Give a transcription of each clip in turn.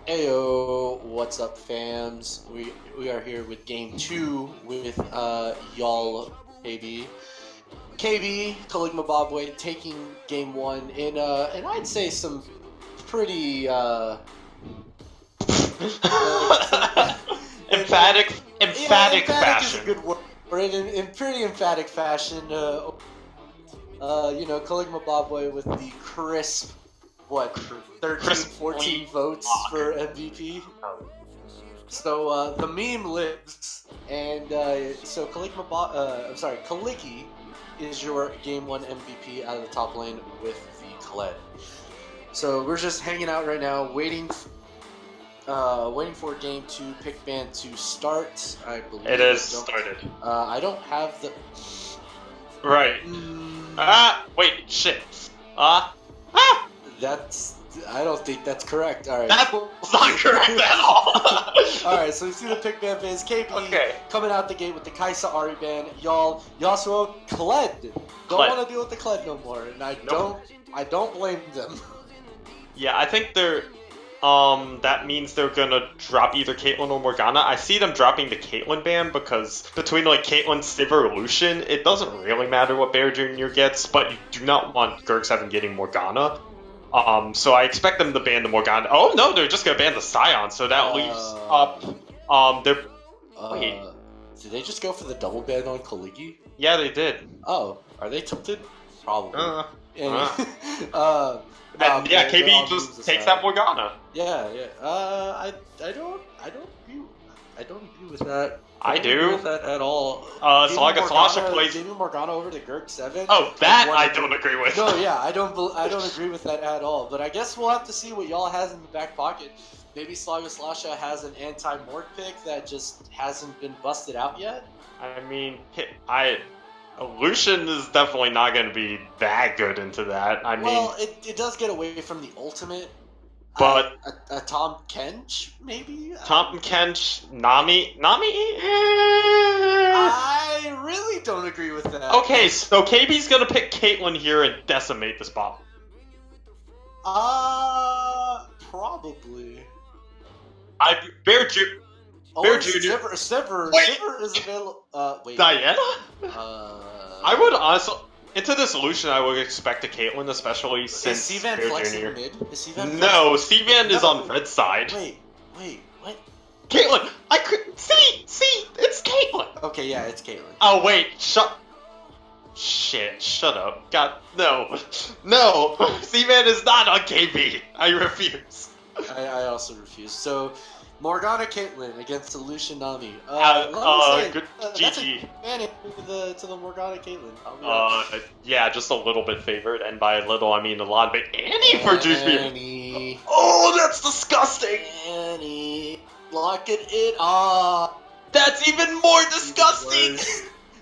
Ayo, what's up, fams? We are here with game 2 with YALL KB. KB, Caligma Bobway, taking game 1 in and I'd say some pretty emphatic fashion. Is a good word. In pretty emphatic fashion. You know, Caligma Bobway with the crisp, 14 votes for MVP. So the meme lives, and so Kaliki is your game 1 MVP out of the top lane with the Kled. So we're just hanging out right now, waiting for game 2 pick ban to start. I believe it is started. I don't have the right. Wait, shit. I don't think that's correct. All right. That's not correct at all. All right, so we see the pick ban phase. KP coming out the gate with the Kaisa Ari ban. Y'all, Yasuo, Kled. Don't want to deal with the Kled no more, and I don't blame them. Yeah, I think they're. That means they're gonna drop either Caitlyn or Morgana. I see them dropping the Caitlyn ban because between like Caitlyn, Sivir, Lucian, it doesn't really matter what Bear Jr. gets, but you do not want Gerg7 getting Morgana. So I expect them to ban the Morgana. Oh no, they're just gonna ban the Scion, so that leaves up. Wait. Did they just go for the double ban on Kaliki? Yeah, they did. Oh, are they tilted? Probably. KB just takes that Morgana. Yeah. I don't agree with that. I do. Agree with that at all. So like a Sasha plays. Giving Morgana over to Gerg7. Oh, that I don't agree with. No, yeah, I don't agree with that at all. But I guess we'll have to see what y'all has in the back pocket. Maybe Slasha has an anti-Morg pick that just hasn't been busted out yet. I mean, Lucian is definitely not going to be that good into that. I mean, well, it does get away from the ultimate. But a Tom Kench, maybe? Tom Kench, Nami? I really don't agree with that. Okay, so KB's going to pick Caitlyn here and decimate the spot. Probably. Bear Jr. Sivir is available. Wait. Diana? I would honestly, into this solution, I would expect a Caitlyn, especially since is Bear flexing Jr. mid? Is Cvan No, Cvan is on red side. Wait, what? Caitlyn, I could see, it's Caitlyn. Okay, yeah, it's Caitlyn. Oh wait, shut up. God, no, Cvan is not on KB. I refuse. I also refuse. So, Morgana Caitlyn against the Lucian Nami. Good GG. To the Morgana Caitlyn. Yeah, just a little bit favored, and by a little I mean a lot. But Annie for GP. Annie. Oh, that's disgusting. Annie, lock it in. Ah, that's even more disgusting.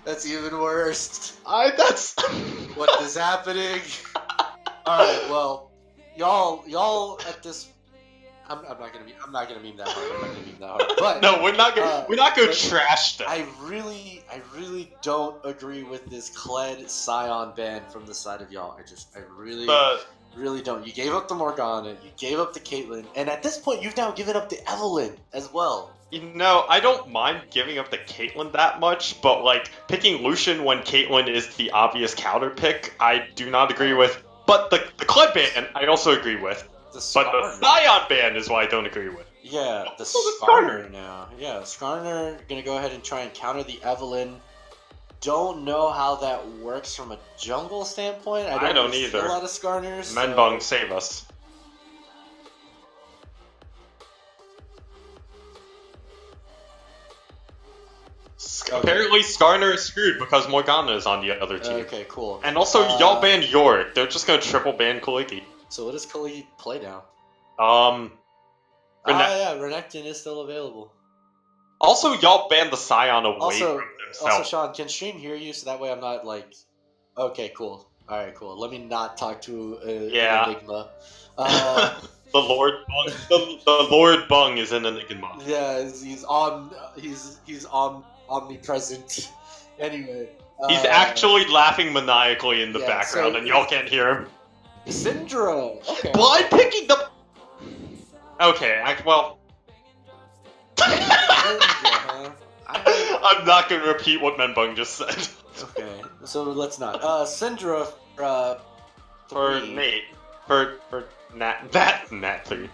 That's even worse. That's what is happening? All right, well, y'all at this. I'm not gonna meme that hard. But no, we're not gonna trash them. I really don't agree with this Kled Scion ban from the side of y'all. I really don't. You gave up the Morgana, you gave up the Caitlyn, and at this point, you've now given up the Evelynn as well. You know, I don't mind giving up the Caitlyn that much, but like picking Lucian when Caitlyn is the obvious counter pick, I do not agree with. But the Kled ban, I also agree with. But the Scion ban is what I don't agree with. Yeah, the Skarner now. Yeah, Skarner gonna go ahead and try and counter the Evelynn. Don't know how that works from a jungle standpoint. I don't either. A lot of Skarners. Menbong, save us. Okay. Apparently Skarner is screwed because Morgana is on the other team. Okay, cool. And also, y'all banned Yorick. They're just gonna triple ban Kaliki. So what does Kaliki play now? Renekton is still available. Also, y'all banned the Scion away from himself. Also, Sean, can stream hear you so that way I'm not like... Okay, cool. Alright, cool. Let me not talk to an Enigma. The Lord Bung is in Enigma. Yeah, he's omnipresent. Anyway. He's actually laughing maniacally in the background, and y'all can't hear him. Syndra. Okay. Blind picking the. Okay, well. Syndra, huh? I'm not gonna repeat what Menbung just said. Okay, so let's not. Syndra For 3. Nate. For Nat 3. Nat 3,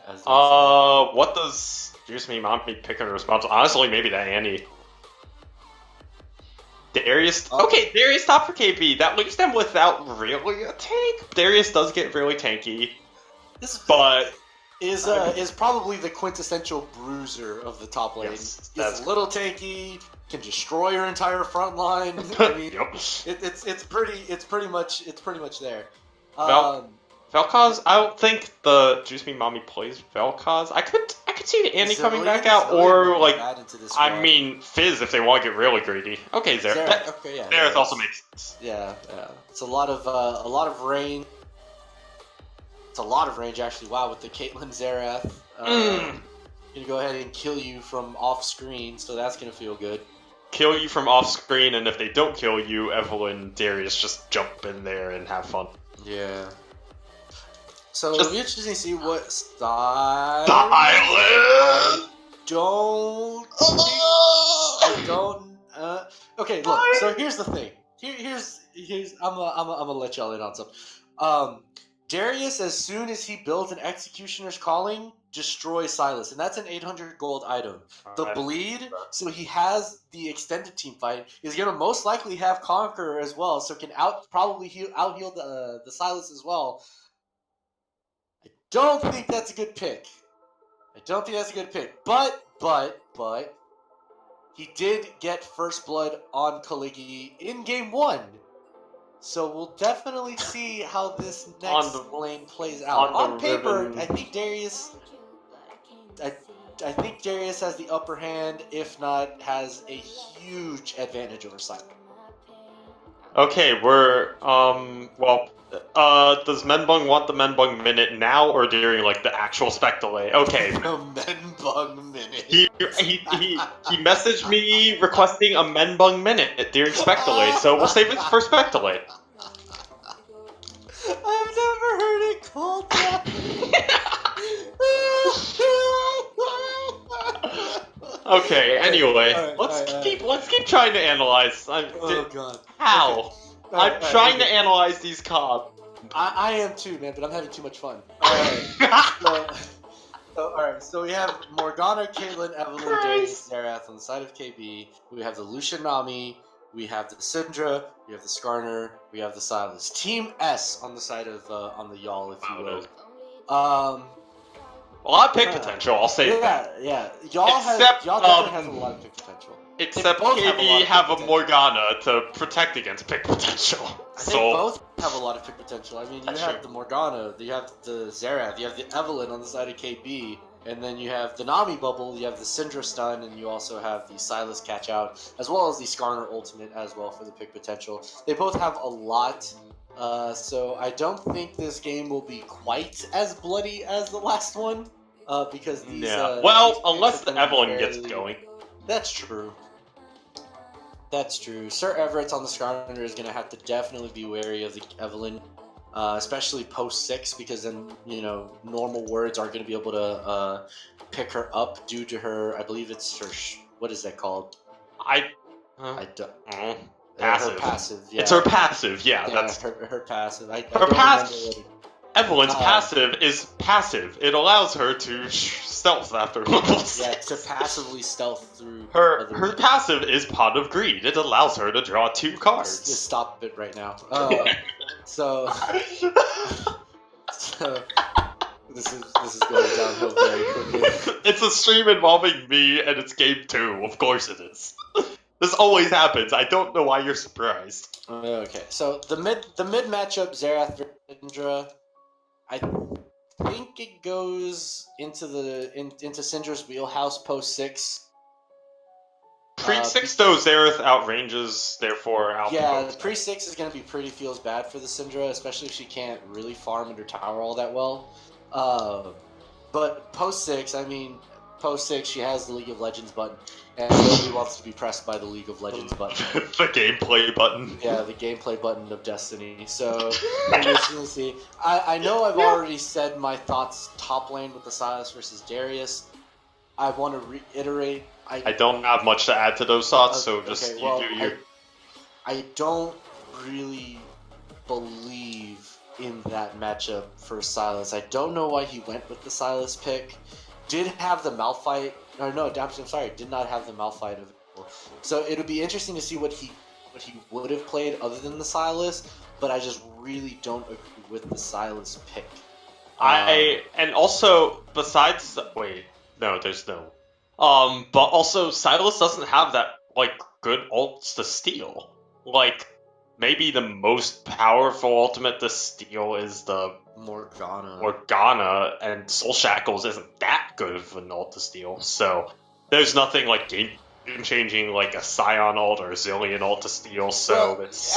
as they say. What does Juice Me Mommy pick in response? Honestly, maybe that Annie. Darius. Okay, Darius top for KB. That leaves them without really a tank. Darius does get really tanky. But is probably the quintessential bruiser of the top lane. Yes, It's a little tanky, can destroy your entire front line. I mean, yep. it's pretty much there. Vel'Koz, I don't think the Juice Me Mommy plays Vel'Koz. I could see the Annie coming back out, or like I mean Fizz if they want to get really greedy. Okay, Xerath. Okay, yeah. Xerath also makes sense. Yeah. It's a lot of range. It's a lot of range actually. Wow, with the Caitlyn Xerath. Gonna go ahead and kill you from off screen, so that's gonna feel good. Kill you from off screen, and if they don't kill you, Evelyn, Darius just jump in there and have fun. Yeah. So it'll be interesting to see what style. I don't. Okay, look. So here's the thing. Here's. I'm gonna let y'all in on something. Darius, as soon as he builds an Executioner's Calling, destroys Silas, and that's an 800 gold item. The bleed, so he has the extended team fight. He's gonna most likely have Conqueror as well, so can probably out heal the Silas as well. I don't think that's a good pick. But he did get first blood on Kaligi in game 1. So we'll definitely see how this next lane plays out. On paper, I think Darius. I think Darius has the upper hand. If not, has a huge advantage over Silent. Okay, does Menbung want the Menbung minute now or during like the actual spec delay? Okay. The Menbung minute. He messaged me requesting a Menbung minute during spec delay, so we'll save it for spec delay. I've never heard it called that. Okay. Anyway, let's keep trying to analyze. Oh god. How? Okay. I'm trying to analyze these cob. I am too, man, but I'm having too much fun. Alright. So we have Morgana, Caitlyn, Evelyn, Darius, Xerath on the side of KB. We have the Lucian Nami. We have the Syndra. We have the Skarner. We have the Silas. Team S on the side of on the YALL, if you will. A lot of pick potential, I'll say that. Yeah. Y'all definitely has a lot of pick potential. Except KB have a Morgana to protect against pick potential. They both have a lot of pick potential. I mean, you have the Morgana, you have the Xerath, you have the Evelyn on the side of KB, and then you have the Nami bubble, you have the Syndra stun, and you also have the Silas catch out, as well as the Skarner ultimate as well for the pick potential. They both have a lot. So I don't think this game will be quite as bloody as the last one, because these. Unless the Evelyn gets going. That's true. Sir Everett's on the Skarner is going to have to definitely be wary of the Evelyn, especially post 6, because then normal words aren't going to be able to pick her up due to her. I believe it's her. What is that called? I don't. Passive. Her passive. Yeah. It's her passive. Yeah, that's her passive. Evelyn's passive is passive. It allows her to stealth after level 6. Yeah, to passively stealth through. Her passive is Pot of Greed. It allows her to draw 2 cards. Just stop it right now. So this is going downhill very quickly. It's a stream involving me, and it's game 2. Of course it is. This always happens. I don't know why you're surprised. Okay, so the mid matchup, Xerath versus Syndra, I think it goes into Syndra's wheelhouse post 6. Pre 6 though, Xerath outranges, therefore out. Yeah, pre 6 is going to be pretty feels bad for the Syndra, especially if she can't really farm under tower all that well. But post 6, I mean, post 6, she has the League of Legends button, and nobody wants to be pressed by the League of Legends button. The gameplay button. Yeah, the gameplay button of Destiny. So, we'll see. I know I've already said my thoughts top lane with the Sylas versus Darius. I want to reiterate. I don't have much to add to those thoughts, so just okay, well, you do your... I don't really believe in that matchup for Sylas. I don't know why he went with the Sylas pick. Did have the Malphite, or no, I'm sorry, did not have the Malphite available. So it'll be interesting to see what he would have played other than the Sylas, but I just really don't agree with the Sylas pick. And also, besides, wait, no, there's no. But also, Sylas doesn't have that, like, good ults to steal. Like, maybe the most powerful ultimate to steal is the Morgana, and Soul Shackles isn't that good of an ult to steal, so there's nothing, like, game-changing, like a Scion ult or a Zillion ult to steal, so well, it's...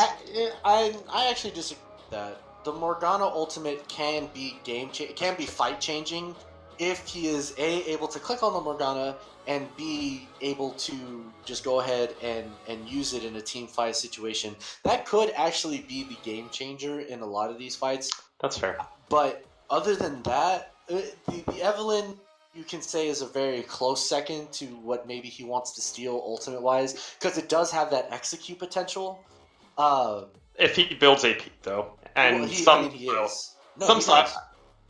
I actually disagree with that. The Morgana ultimate can be fight-changing if he is A, able to click on the Morgana, and B, able to just go ahead and use it in a team fight situation. That could actually be the game changer in a lot of these fights. That's fair. But other than that, the Evelynn, you can say, is a very close second to what maybe he wants to steal ultimate-wise, because it does have that execute potential. If he builds AP, though. And well, he is. No, some Sylas.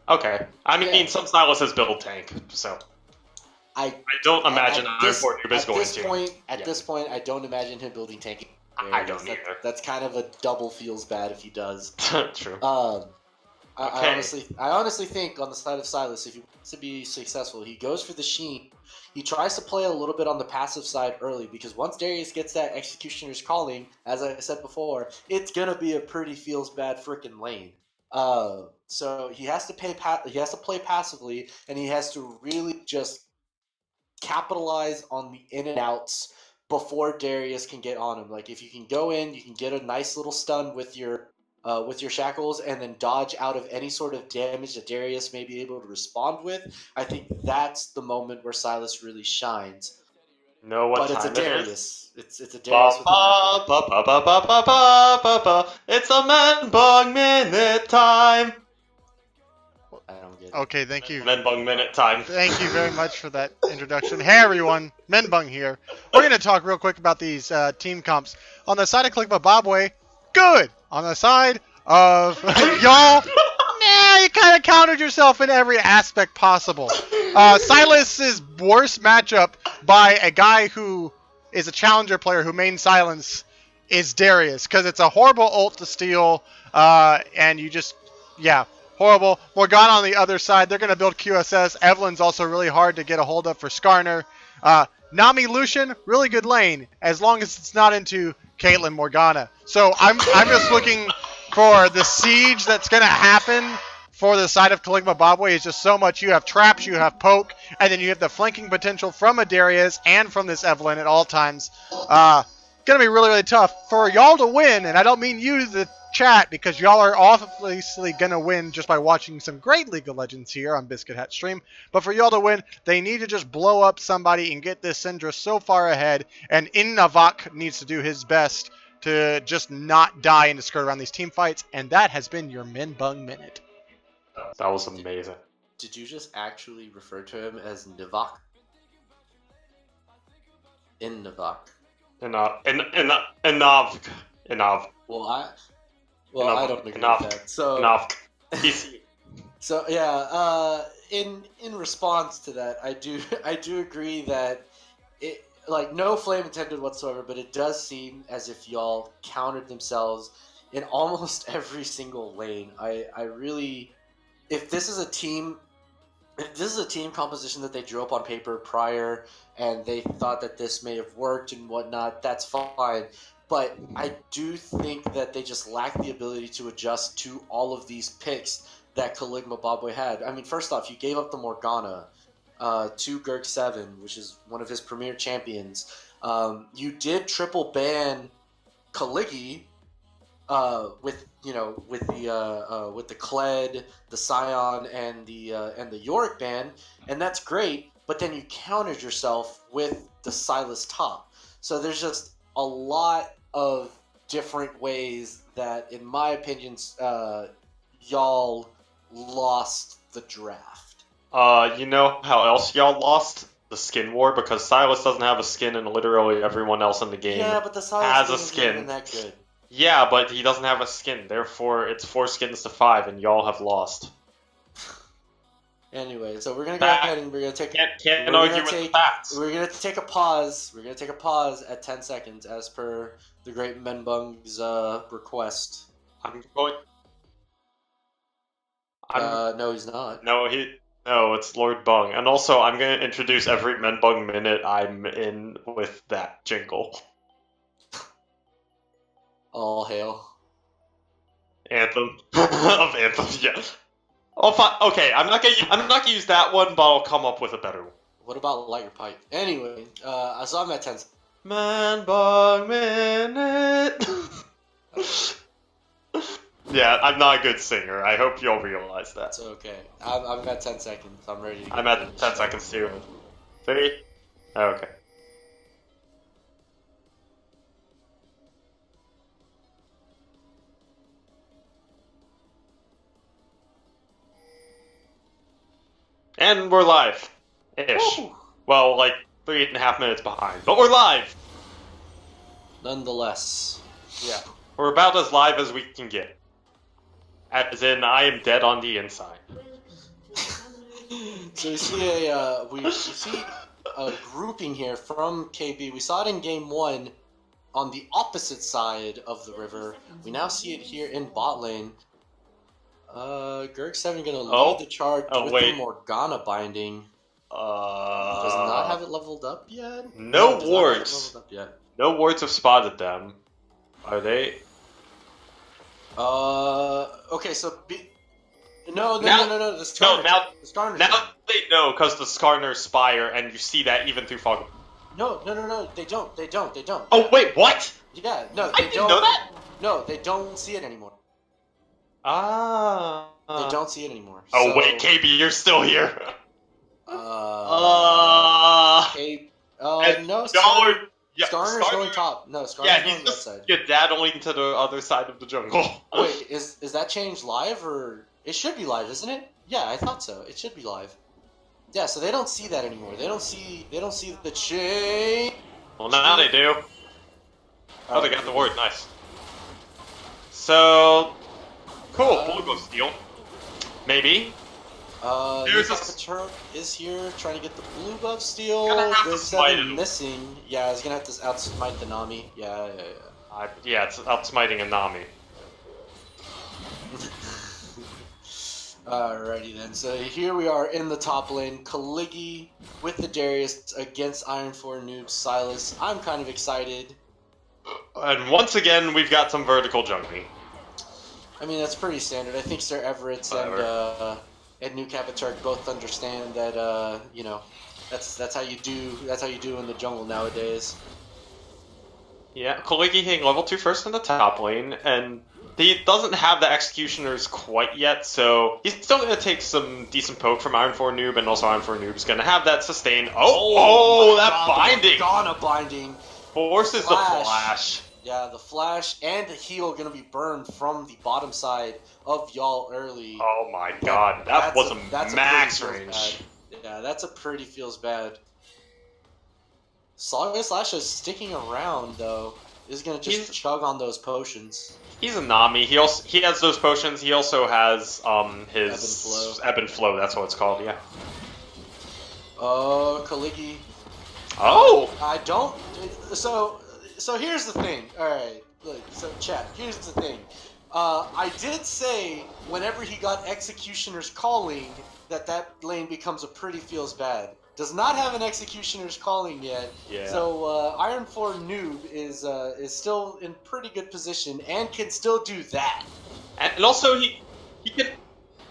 Okay. I mean, some Sylas has built tank, so... I don't imagine Noob is going to. At this point, I don't imagine him building tank. I don't either. That's kind of a double feels bad if he does. True. I honestly think on the side of Sylas, if he wants to be successful, he goes for the Sheen. He tries to play a little bit on the passive side early, because once Darius gets that Executioner's Calling, as I said before, it's gonna be a pretty feels bad freaking lane. So he has to play passively, and he has to really just capitalize on the in and outs before Darius can get on him. Like, if you can go in, you can get a nice little stun with your shackles, and then dodge out of any sort of damage that Darius may be able to respond with. I think that's the moment where Sylas really shines. Know what but time it's a Darius. It is? It's a Darius with It's a Menbong minute time. I don't get it. Okay, thank you. Menbong minute time. Thank you very much for that introduction. Hey everyone, Menbong here. We're going to talk real quick about these team comps. On the side of Clickbababwe, good. On the side of y'all, you kind of countered yourself in every aspect possible. Sylas's worst matchup by a guy who is a challenger player who main silence is Darius, because it's a horrible ult to steal, and you just, horrible. Morgana on the other side, they're going to build QSS. Evelynn's also really hard to get a hold of for Skarner. Nami Lucian, really good lane, as long as it's not into Caitlyn Morgana. So I'm just looking for the siege that's going to happen for the side of Clickbababwe. Is just so much. You have traps, you have poke, and then you have the flanking potential from a Darius and from this Evelynn at all times. Going to be really, really tough for y'all to win, and I don't mean you, the chat, because y'all are obviously going to win just by watching some great League of Legends here on Biscuit Hat Stream. But for y'all to win, they need to just blow up somebody and get this Syndra so far ahead. And Innavak needs to do his best to just not die and to skirt around these team fights. And that has been your Menbong Minute. That was amazing. Did you just actually refer to him as Nivak? Innavak. Enough. Well, I don't agree with that. So yeah, in response to that, I do agree that it, like, no flame intended whatsoever, but it does seem as if y'all countered themselves in almost every single lane. I really, if this is a team composition that they drew up on paper prior, and they thought that this may have worked and whatnot, that's fine. But I do think that they just lack the ability to adjust to all of these picks that Clickbababwe had. I mean, first off, you gave up the Morgana to Gurk 7, which is one of his premier champions. You did triple ban Kaliki with the Kled, the Scion, and the Yorick ban, and that's great. but then you countered yourself with the Silas top. So there's just a lot of different ways that, in my opinion, y'all lost the draft. You know how else y'all lost? The skin war, because Silas doesn't have a skin and literally everyone else in the game Yeah, but the Silas has a isn't skin. even that good. Yeah, but he doesn't have a skin, therefore it's 4 skins to 5, and y'all have lost. Anyway, so we're gonna go ahead and we're gonna take. Can't argue with the facts. We're gonna take a pause. We're gonna take a pause at 10 seconds, as per the great Menbung's request. I'm going. No, he's not. No, it's Lord Bung. And also, I'm going to introduce every Menbung minute I'm in with that jingle. All hail. Anthem. Of Anthem, yeah. Oh, fine. Okay, I'm not gonna use that one, but I'll come up with a better one. What about Light Your Pipe? Anyway, so I'm at 10. Menbung minute. Yeah, I'm not a good singer. I hope you'll realize that. It's okay. I'm at 10 seconds. I'm ready to I'm at 10 seconds too. 3? Okay. And we're live. Ish. Woo! Well, like 3.5 minutes behind. But we're live! Nonetheless. Yeah. We're about as live as we can get. As in, I am dead on the inside. So we see we see a grouping here from KB. We saw it in game 1 on the opposite side of the river. We now see it here in bot lane. Gerg7 gonna lead the charge with the Morgana binding. Does not have it leveled up yet? No wards. No wards have spotted them. Are they? Okay, so no. The Skarner. The Skarner. Now they know, because the Skarner Spire, and you see that even through fog. No. They don't. Oh wait, what? Yeah, no, I didn't know that. No, they don't see it anymore. Ah. They don't see it anymore. Oh wait, KB, you're still here. No. Skarner's going top. No, Skarner's going left side. Yeah, daddling to the other side of the jungle. Wait, is that change live, or it should be live, isn't it? Yeah, I thought so. It should be live. Yeah, so they don't see that anymore. They don't see the change. Well, now they do. Oh, they got the word. Nice. So cool. Blue go steal. Maybe. There's a turret is here trying to get the blue buff steal. There's 7 missing. Yeah, he's gonna have to outsmite the Nami. Yeah. Yeah, it's outsmiting a Nami. Alrighty then. So here we are in the top lane. Kaligi with the Darius against Iron 4 noob Silas. I'm kind of excited. And once again, we've got some vertical jungling. I mean, that's pretty standard. I think Sir Everett and New Capiturk both understand that that's how you do in the jungle nowadays. Yeah, Kaligi hitting level 2 first in the top lane, and he doesn't have the executioners quite yet, so he's still going to take some decent poke from Iron 4 noob, and also Iron 4 noob is going to have that sustain. That binding! Morgana binding forces the flash. Yeah, the flash and the heal going to be burned from the bottom side of y'all early. Oh my god, that was a max range. Yeah, that's a pretty feels bad. Saga Slash is sticking around though. He's going to just chug on those potions. He's a Nami. He has those potions. He also has his Ebb and Flow. That's what it's called. Yeah. Kaligi. Oh. I don't. So here's the thing. All right. Look. So chat. Here's the thing. I did say whenever he got Executioner's Calling that lane becomes a pretty feels bad. Does not have an Executioner's Calling yet. Yeah. So Iron 4 noob is still in pretty good position and can still do that. And also he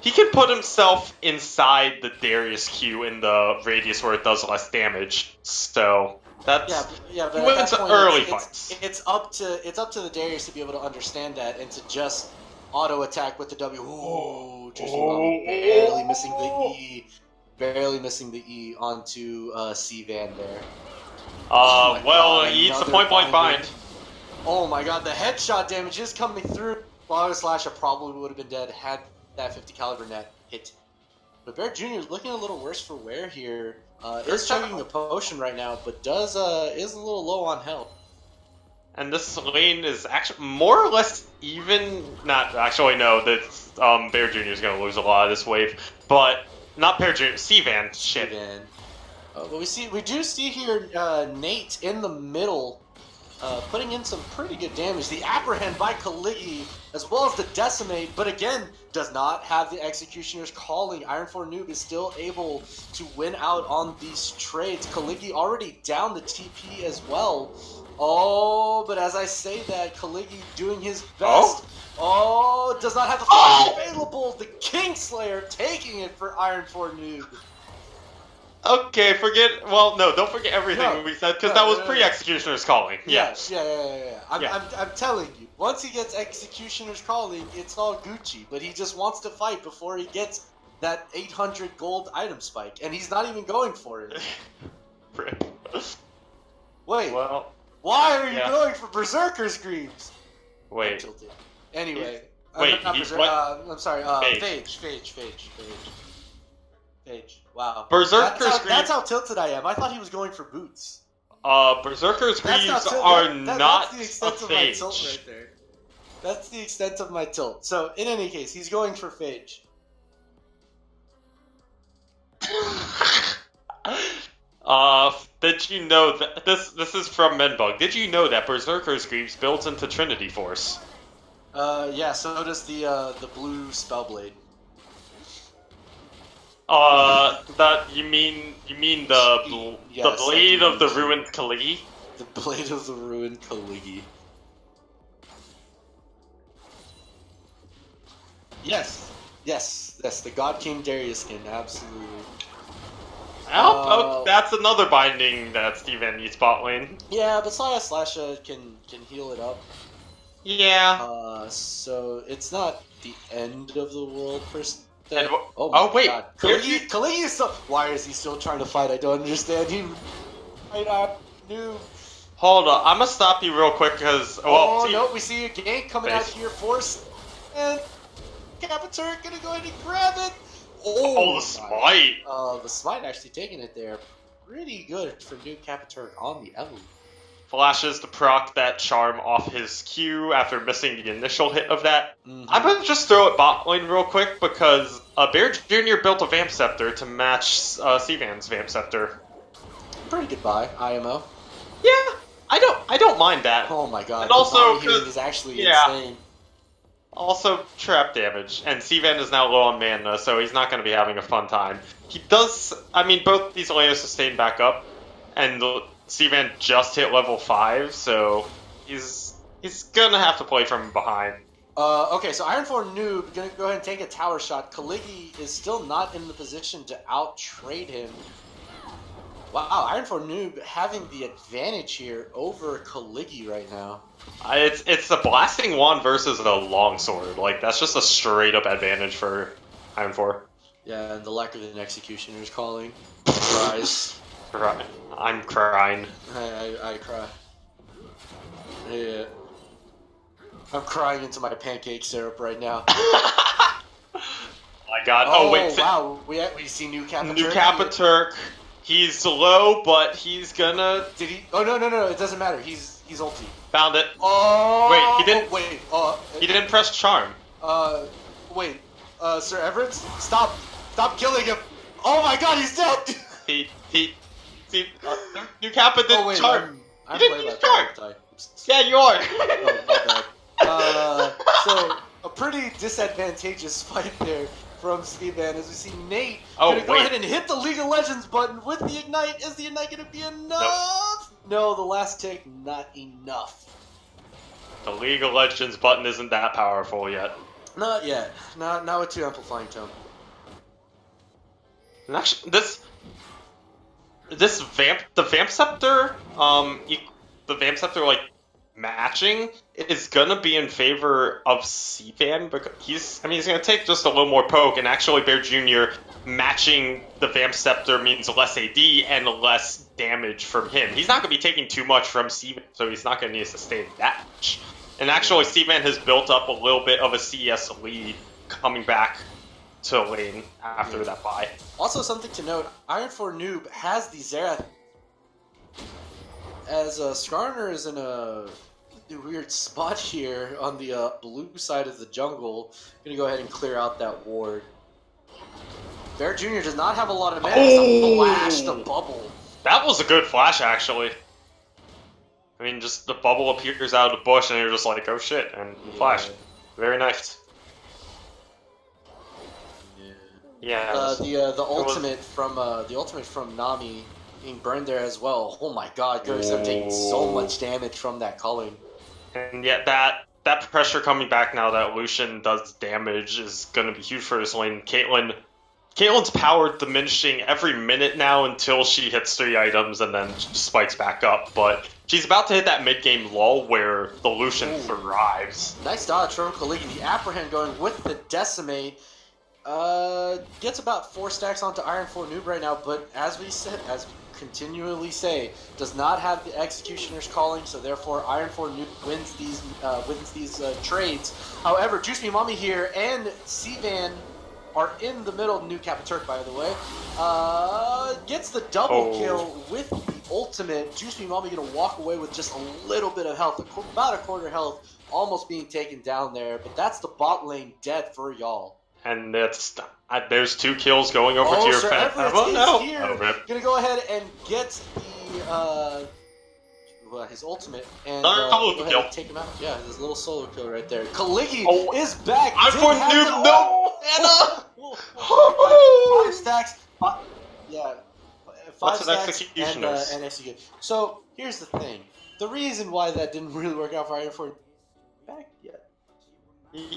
can put himself inside the Darius Q in the radius where it does less damage. So that's but he wins the early fights. It's up to the Darius to be able to understand that and to just auto attack with the W. Ooh, just barely missing the E. barely missing the E onto C-Van there. Well, God, he eats the another point blank binding. bind. Oh my god, the headshot damage is coming through. Lava Slasher probably would have been dead had that 50 caliber net hit. But Bear Jr. is looking a little worse for wear here. Is chugging a potion right now, but is a little low on health. And this lane is actually more or less even. Not actually, no. That Bear Jr. is gonna lose a lot of this wave, but not Bear Jr. C-Van. Shit. C-Van. But we do see here Nate in the middle, putting in some pretty good damage. The apprehend by Kaligi, as well as the decimate, but again does not have the executioner's calling. Iron 4 Noob is still able to win out on these trades. Kaligi already down the TP as well. Oh, but as I say that, Kaligi doing his best. Oh, does not have the flash available. The Kingslayer taking it for Iron 4 Noob. Okay, well, no, don't forget everything we said, because that was pre-Executioner's calling. Yeah. I'm telling you, once he gets Executioner's calling, it's all Gucci, but he just wants to fight before he gets that 800 gold item spike, and he's not even going for it. Rip. Wait, Well, why are you going for Berserker Screams? wait. Anyway, wait, not he's Berserker, what? I'm sorry, Phage. Wow. Berserker Screams. That's how tilted I am. I thought he was going for boots. Berserker Screams are not that's the a extent of my tilt phage. right there. That's the extent of my tilt. So, in any case, he's going for Phage. Did you know that this is from Menbug? Did you know that Berserker Screams builds into Trinity Force? Yeah. So does the blue Spellblade. That you mean the Yes, blade of the ruined Kaligi? The blade of the ruined Kaligi. Yes. The God King Darius skin, absolutely. Oh, that's another binding that Steven needs bot lane. Yeah, but Slasha can heal it up. Yeah. So it's not the end of the world per se. And Oh wait, God. Kaligi is still. Why is he still trying to fight? I don't understand. I knew. Hold on, I'm gonna stop you real quick because. No, we see a gank coming out here, force, and Capitur gonna go ahead and grab it. Oh, the smite! The smite actually taking it there. Pretty good for new Capitur on the Elu. Flashes to proc that charm off his Q after missing the initial hit of that. I'm gonna just throw it bot lane real quick because Bear Jr. built a Vamp Scepter to match C-Van's Vamp Scepter. Pretty good buy, IMO. Yeah, I don't mind that. Oh my god, and also healing is actually insane. Also, trap damage, and C-Van is now low on mana, so he's not going to be having a fun time. He does, I mean, both these layers sustain back up, and C-Van just hit level 5, so he's going to have to play from behind. Okay, so Iron 4 Noob going to go ahead and take a tower shot. Kaligi is still not in the position to out-trade him. Wow, Iron 4 Noob having the advantage here over Kaligi right now. It's a blasting wand versus a longsword. Like, that's just a straight up advantage for Iron 4. Yeah, and the lack of an executioner is calling. Cries. I'm crying. I cry. Yeah. I'm crying into my pancake syrup right now. My god. Oh, wait. Wow. We see new Capiturk. New Capiturk. He's low, but he's gonna. Did he? Oh no! It doesn't matter. He's ulti. Found it. Oh. Wait, he didn't. Wait. He didn't press charm. Wait. Sir Everett, stop killing him. Oh my God, he's dead. New Kappa didn't charm. I'm you didn't use charm. Yeah, you are. Oh, my bad. So a pretty disadvantageous fight there from Steven as we see Nate gonna go ahead and hit the League of Legends button with the Ignite. Is the Ignite gonna be enough? No, the last tick, not enough. The League of Legends button isn't that powerful yet. Not yet. Not with 2 Amplifying Tome. And actually, the Vamp Scepter, the Vamp Scepter, like, matching is gonna be in favor of C-Van because he's gonna take just a little more poke, and actually Bear Jr. matching the Vamp Scepter means less AD and less damage from him. He's not going to be taking too much from Steven, so he's not going to need to sustain that much. And actually, Steven has built up a little bit of a CS lead coming back to lane after that bye. Also, something to note, Iron 4 Noob has the Xerath, as Skarner is in a weird spot here on the blue side of the jungle. Gonna go ahead and clear out that ward. Bear Jr. does not have a lot of mana. Oh! Flash the bubble. That was a good flash, actually. I mean, just the bubble appears out of the bush, and you're just like, oh shit, and you flash. Very nice. Yeah. The ultimate from Nami being burned there as well. Oh my god, Gurg's taking so much damage from that culling. And yet that pressure coming back now that Lucian does damage is going to be huge for this lane. Caitlyn's power diminishing every minute now until she hits 3 items and then spikes back up. But she's about to hit that mid-game lull where the Lucian thrives. Nice dodge from Kaliki. The Apprehend going with the Decimate. Gets about 4 stacks onto Iron 4 Noob right now, but as we continually say, does not have the Executioner's calling, so therefore Iron 4 Noob wins these trades. However, Juice Me Mommy here and Sivan are in the middle. New Kappa Turk, by the way, gets the double kill with the ultimate. Juice Me Mommy gonna walk away with just a little bit of health, about a quarter health, almost being taken down there. But that's the bot lane dead for y'all. And there's 2 kills going over to your pet. Oh no! Gonna go ahead and get the his ultimate and go ahead and take him out. Yeah, his little solo kill right there. Kaliki is back. I'm for noob. No, Anna. 5 stacks. 5 stacks and execute. So here's the thing. The reason why that didn't really work out for Iron 4 back yet.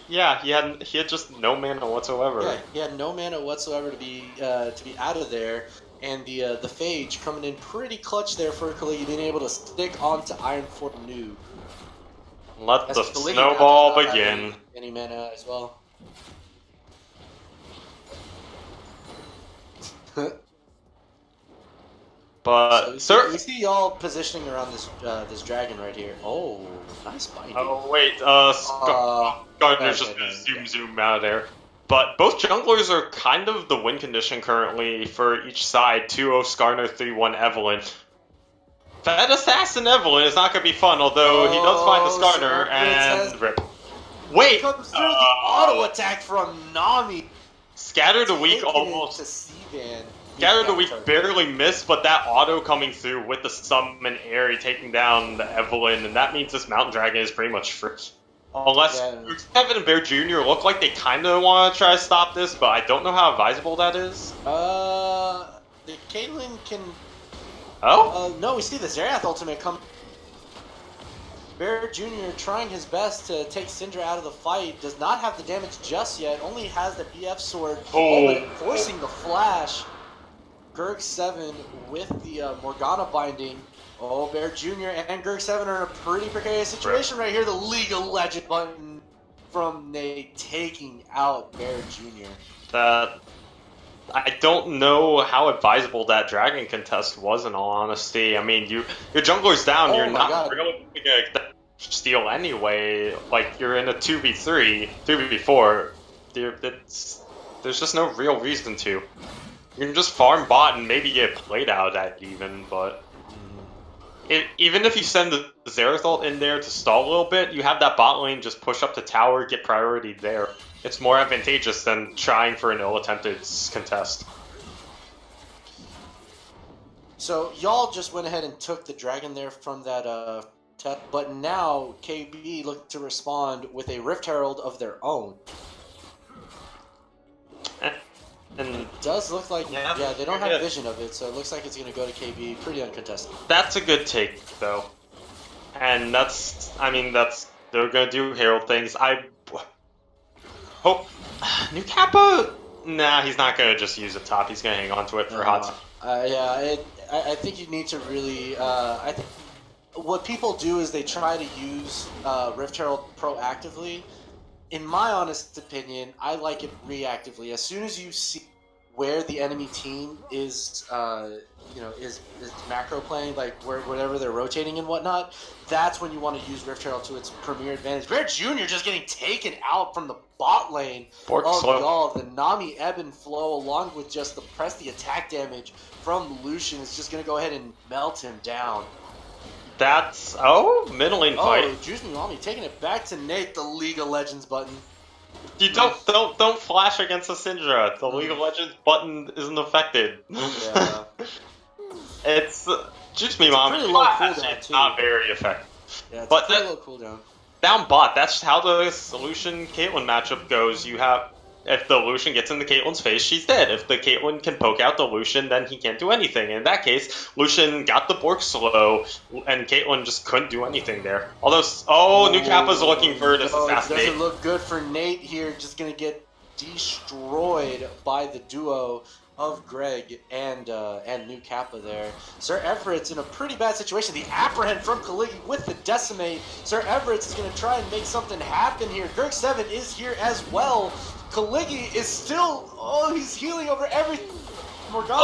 Yeah, he had just no mana whatsoever. Yeah, he had no mana whatsoever to be out of there, and the Phage coming in pretty clutch there for Kaliki, being able to stick onto Iron 4 Noob. Let the snowball begin. Any mana as well. But so we see y'all positioning around this dragon right here. Oh, nice binding. Oh wait, Gardner's just gonna zoom out of there. But both junglers are kind of the win condition currently for each side. 2-0 Skarner, 3-1 Evelyn. Fed Assassin Evelyn is not gonna be fun, although he does find the Skarner and rip. Wait, comes through the auto attack from Nami. Scattered a week almost. To Sivan. Scattered a week barely missed, but that auto coming through with the summon Aerie taking down the Evelyn, and that means this Mountain Dragon is pretty much free. Unless Kevin and Bear Jr. look like they kind of want to try to stop this, but I don't know how advisable that is. The Caitlyn can... no, we see the Xerath ultimate come... Bear Jr. trying his best to take Syndra out of the fight, does not have the damage just yet, only has the BF sword, but forcing the flash. Gurg7 with the Morgana binding. Oh, Bear Jr. and Gurg7 are in a pretty precarious situation right here. The League of Legends button from Nate taking out Bear Jr. I don't know how advisable that dragon contest was, in all honesty. I mean, your jungler's down, you're not really gonna steal anyway. Like, you're in a 2v3, 3v4. There's just no real reason to. You can just farm bot and maybe get played out at it even, but... even if you send the Xerath ult in there to stall a little bit, you have that bot lane just push up the tower, get priority there. It's more advantageous than trying for an ill-attempted contest. So y'all just went ahead and took the dragon there from that but now KB look to respond with a Rift Herald of their own. And it does look like, yeah, they don't have vision of it, so it looks like it's going to go to KB pretty uncontested. That's a good take, though. And they're going to do Herald things. I hope... New Kappa? Nah, he's not going to just use the top. He's going to hang on to it for hot. I think you need to really... I think what people do is they try to use Rift Herald proactively. In my honest opinion, I like it reactively. As soon as you see where the enemy team is, is macro playing, like whatever they're rotating and whatnot, that's when you want to use Rift Herald to its premier advantage. Bear Jr. just getting taken out from the bot lane Bork of slow. YALL. The Nami ebb and flow, along with just the press the attack damage from Lucian, is just going to go ahead and melt him down. That's middle lane fight. Oh, Juice Nami taking it back to Nate, the League of Legends button. You don't flash against a Syndra. The League of Legends button isn't affected. Yeah. It's Juice Me Mommy. Pretty low cooldown It's too. not very effective. Yeah, it's But a pretty low cooldown. Down bot, that's how the Lucian Caitlyn matchup goes. You have, if the Lucian gets into Caitlyn's face, she's dead. If the Caitlyn can poke out the Lucian, then he can't do anything. In that case, Lucian got the Bork slow, and Caitlyn just couldn't do anything there. Although, New Kappa's looking for this It assassinate. doesn't look good for Nate here. Just gonna get destroyed by the duo of Greg and New Kappa there. Sir Everett's in a pretty bad situation. The apprehend from Kaligi with the decimate. Sir Everett's is going to try and make something happen here. Gerg7 is here as well. Kaligi is still, he's healing over everything. Morgana,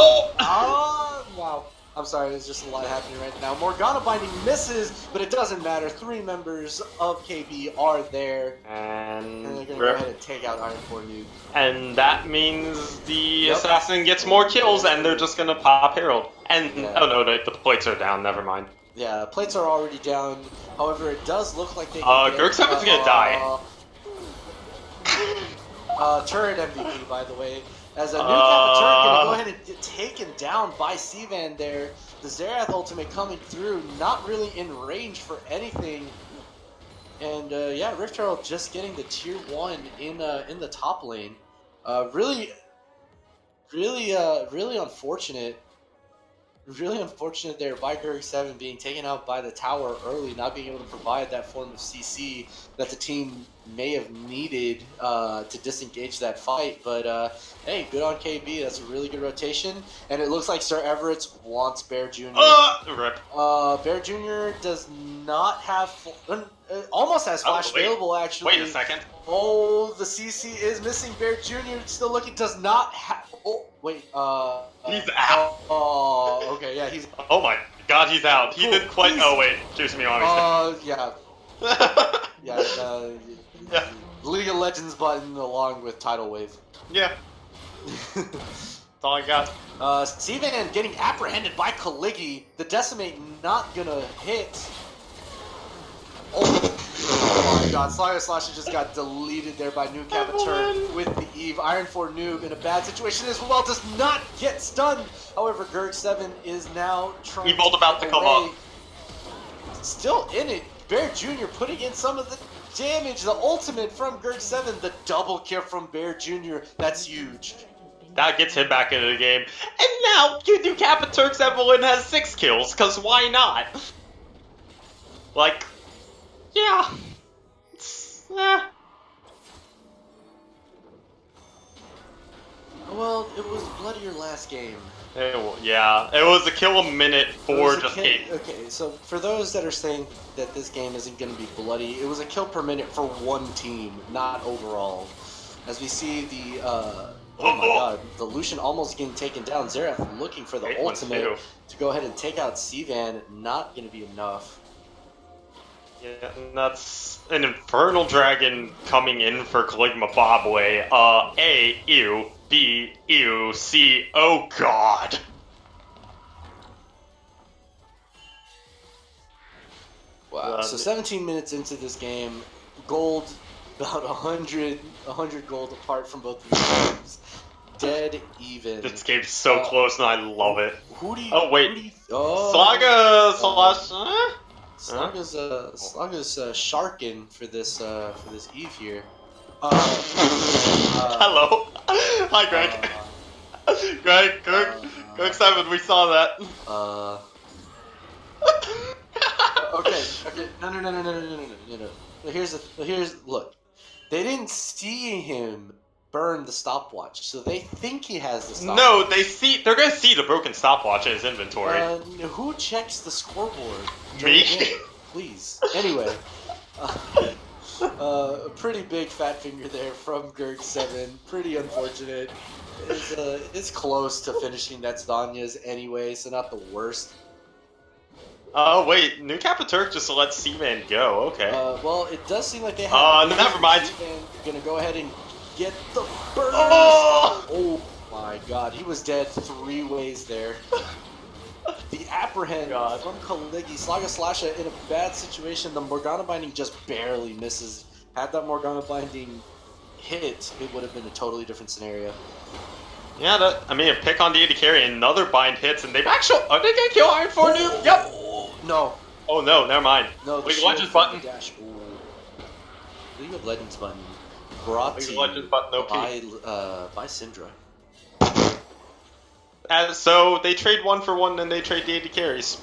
wow. I'm sorry, there's just a lot happening right now. Morgana binding misses, but it doesn't matter. 3 members of KB are there. And they're going to go ahead and take out Iron 4 Nuke. And that means the assassin gets more kills, and they're just going to pop Herald. And, oh no, the plates are down, never mind. Yeah, plates are already down. However, it does look like they Gerg7's going to die. Turret MVP, by the way. As a New Kappa turret going to go ahead and get taken down by Sivan there. The Xerath ultimate coming through, not really in range for anything. And yeah, Rift Herald just getting the tier 1 in the top lane. Really unfortunate. Really unfortunate there by Gerg7 being taken out by the tower early, not being able to provide that form of CC that the team may have needed to disengage that fight. But hey, good on KB. That's a really good rotation. And it looks like Sir Everett wants Bear Jr. Rip. Bear Jr. does not have... almost has flash available, actually. Wait a second. Oh, the CC is missing. Bear Jr. still looking, does not have... Oh, wait. He's out. Oh, okay, yeah, he's... Oh my god, he's out. He Cool. didn't quite... Oh wait, Juice Me Mommy's yeah. dead. Yeah, League of Legends button along with Tidal Wave. Yeah, that's all I got. Sivan getting apprehended by Kaligi. The Decimate not gonna hit. Oh my god, Slayer Slasher just got deleted there by New Kappa turret with the Eve. Iron 4 Noob in a bad situation as well, does not get stunned. However, Gerg7 is now trying Evolt about to come up. Still in it. Bear Jr. putting in some of the damage. The ultimate from Gerg7, the double kill from Bear Jr. That's huge. That gets him back into the game. And now, New Kappa Turks Evelyn has 6 kills, because why not? Like, yeah. Well, it was bloodier last game. Yeah, it was a kill a minute for just Kate. Okay, so for those that are saying that this game isn't going to be bloody, it was a kill per minute for one team, not overall. As we see the, oh my god, the Lucian almost getting taken down. Xerath looking for the ultimate to go ahead and take out Sivan, not going to be enough. Yeah, and that's an Infernal Dragon coming in for Caligma Bobway. A, ew. B, ew. C, oh god. Wow, so 17 minutes into this game, gold, about 100 gold apart from both of these teams. Dead even. This game's so close and I love it. Who do you... Oh, wait. Slaga Slash... Slaga's sharking for this Eve here. Hello. Hi, Greg. Greg, Gerg7, we saw that. Okay. No. Look. They didn't see him burn the stopwatch, so they think he has the stopwatch. No, they're gonna see the broken stopwatch in his inventory. Who checks the scoreboard? Me? Please. Anyway. A pretty big fat finger there from Gerg7. Pretty unfortunate. It's close to finishing that Zanya's anyway, so not the worst. Oh, wait, New Capiturk just let Seaman go, okay. Well, it does seem like they have... never mind. Seaman gonna go ahead and get the burst! Oh! Oh my god, he was dead 3 ways there. The apprehend from Kaligi. Slaga Slasha in a bad situation. The Morgana Binding just barely misses. Had that Morgana Binding hit, it would have been a totally different scenario. Yeah, I mean, a pick on the AD carry, another bind hits, and they've actually... Are they gonna kill Iron 4 Noob? Yep! No. Oh no, never mind. No, League of Legends button. Dash. League of Legends button. Brought League to of Legends button, OP. by Syndra. And so they trade 1 for 1, and they trade the AD carries.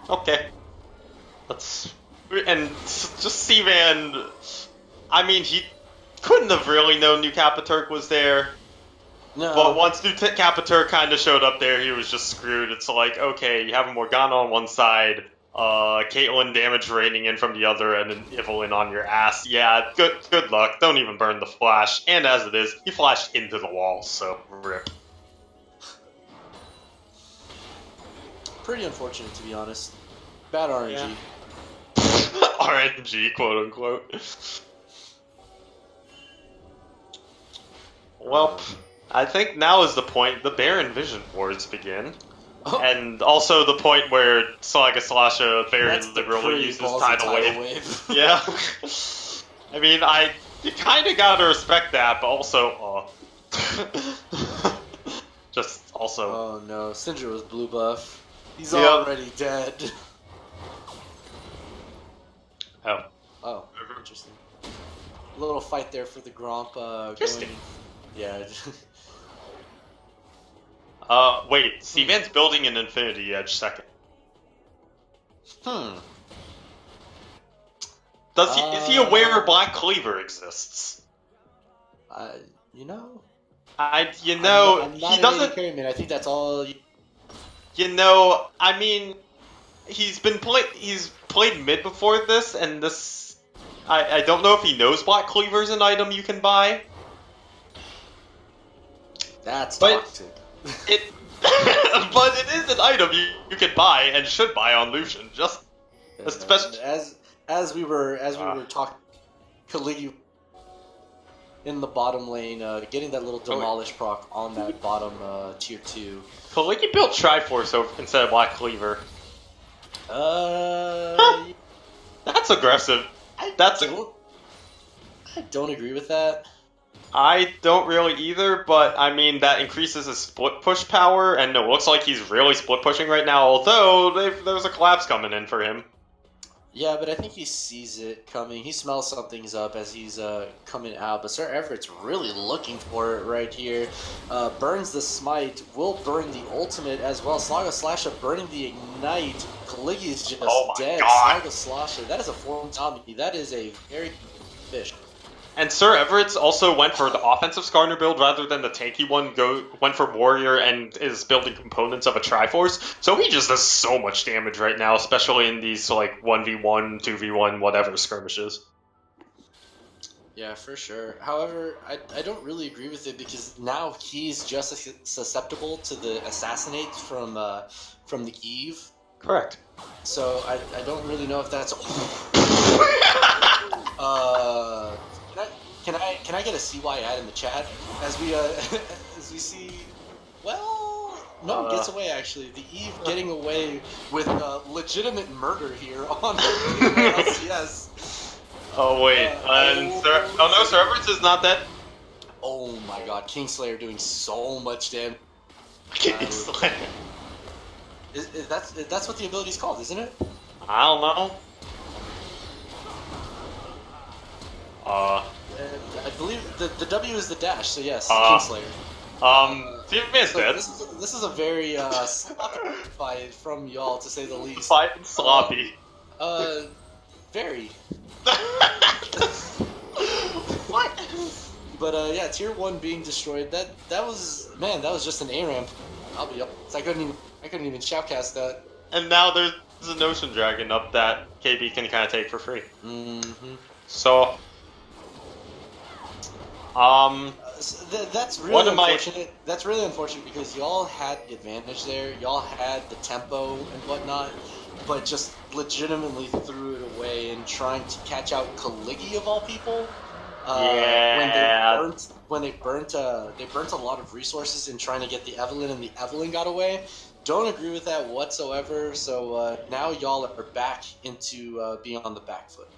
Okay. And just Seaman... I mean, he couldn't have really known New Capiturk was there. No. But once New Capiturk kind of showed up there, he was just screwed. It's like, okay, you have a Morgana on one side, Caitlyn damage raining in from the other, and an Evelyn on your ass. Yeah, good luck. Don't even burn the flash. And as it is, he flashed into the wall, so rip. Pretty unfortunate, to be honest. Bad RNG. Yeah. RNG, quote unquote. Well, I think now is the point the Baron Vision Wars begin. Oh. And also the point where Slaga Slasha very liberally uses Tidal Wave. Yeah. I mean, you kind of gotta respect that, but also, just also... Oh no, Syndra was blue buff. He's already dead. Oh. Oh, interesting. A little fight there for the Gromp. Interesting. Yeah. Wait, Seaman's building an Infinity Edge second. Hmm. Is he aware Black Cleaver exists? You know? I'm he doesn't... Man. I think that's all... You know, I mean, he's played mid before this, and this... I don't know if he knows Black Cleaver's an item you can buy. That's toxic. But it is an item you can buy and should buy on Lucian. Just especially as we were talking, Kaligi in the bottom lane, getting that little demolish proc on that bottom tier 2. Kaligi built Triforce instead of Black Cleaver. That's aggressive. I don't agree with that. I don't really either, but I mean, that increases his split push power, and it looks like he's really split pushing right now, although there's a collapse coming in for him. Yeah, but I think he sees it coming. He smells something's up as he's coming out, but Sir Everett's really looking for it right here. Burns the Smite, will burn the ultimate as well. Slaga Slasha burning the Ignite. Kaligi's just dead. God. Slaga Slasha, that is a 4 Tommy. That is a very fish. And Sir Everett's also went for the offensive Skarner build rather than the tanky one. Went for Warrior and is building components of a Triforce. So he just does so much damage right now, especially in these like 1v1, 2v1, whatever skirmishes. Yeah, for sure. However, I don't really agree with it because now he's just as susceptible to the assassinates from the Eve. Correct. So I don't really know if that's... Can I get a CY ad in the chat as we see? Well, no, gets away actually. The Eve getting away with legitimate murder here on LCS. Oh wait, Sir Everett's is not dead. Oh my God, Kingslayer doing so much damage. Kingslayer. That's what the ability's called, isn't it? I don't know. I believe the W is the dash, so yes, Kingslayer. Seaman's dead. This is a very sloppy fight from y'all, to say the least. Fight and sloppy. Very. What? But yeah, tier 1 being destroyed. That was just an A ramp. I'll be up. I couldn't even shoutcast that. And now there's an Ocean Dragon up that KB can kind of take for free. Mm-hmm. So. That's really One of my- unfortunate. That's really unfortunate because y'all had the advantage there. Y'all had the tempo and whatnot, but just legitimately threw it away in trying to catch out Kaligi of all people. Yeah. When they burnt a lot of resources in trying to get the Evelyn, and the Evelyn got away. Don't agree with that whatsoever. So now y'all are back into being on the back foot.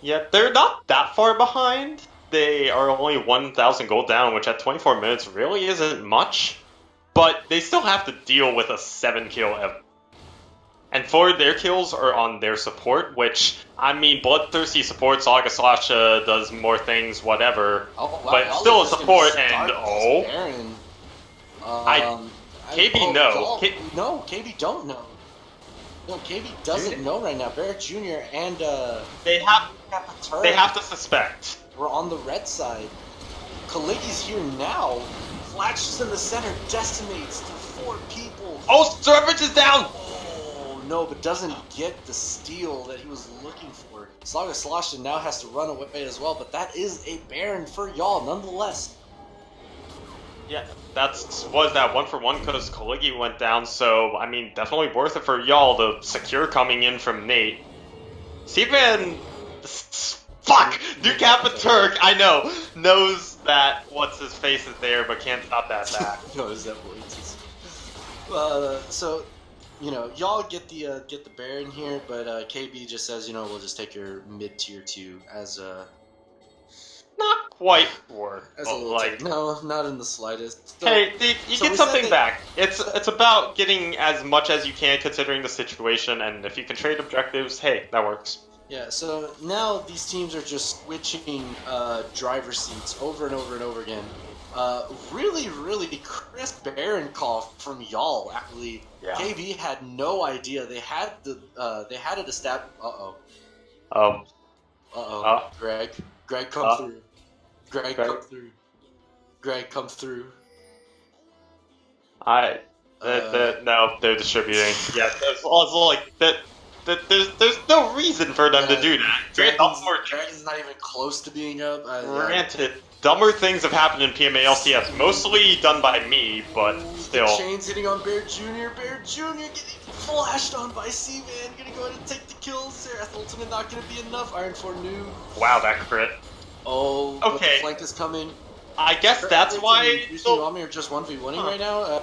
Yeah, they're not that far behind. They are only 1,000 gold down, which at 24 minutes really isn't much. But they still have to deal with a 7-kill and 4 of their kills are on their support, which, I mean, bloodthirsty support, Saga Slasha does more things, whatever. Oh, wow, but y'all still are a just support, gonna and start this Baron. KB no. No, KB don't know. No, KB doesn't know right now. Barrett Jr. and They have Turk to suspect. we're on the red side. Kaligi's here now. Flashes in the center, decimates to 4 people. Oh, Servage is down! Oh no, but doesn't get the steal that he was looking for. Saga Slasha now has to run away as well, but that is a Baron for y'all nonetheless. Yeah, was that 1-for-1 because Kaligi went down, so, I mean, definitely worth it for y'all, the secure coming in from Nate. Steven... Fuck! Ducappa Turk, I know, knows that what's-his-face is there, but can't stop that back. Knows that so, you know, y'all get the Baron here, but KB just says, you know, we'll just take your mid-tier 2 as a... Not quite worth, As a but little like... no, not in the slightest. So, Hey, you so get we something said back. It's about getting as much as you can considering the situation, and if you can trade objectives, hey, that works. Yeah, so now these teams are just switching driver seats over and over and over again. Really crisp Baron call from y'all. Actually, Yeah. KB had no idea. They had it established. Um, Greg, come through. Greg, Greg? come through. Greg, come through. No, they're distributing. Yeah, there's also like that. There's no reason for them to do that. Dragon's not even close to being up. Granted, dumber things have happened in PMA LCS, mostly done by me, but still. The chains hitting on Bear Jr. Bear Jr. getting flashed on by C-Man. Gonna go ahead and take the kills. Zerath ultimate not gonna be enough. Iron 4 noob. Wow, that crit. Oh, but okay. the flank is coming. I guess that's why. Yami are just 1v1ing right now.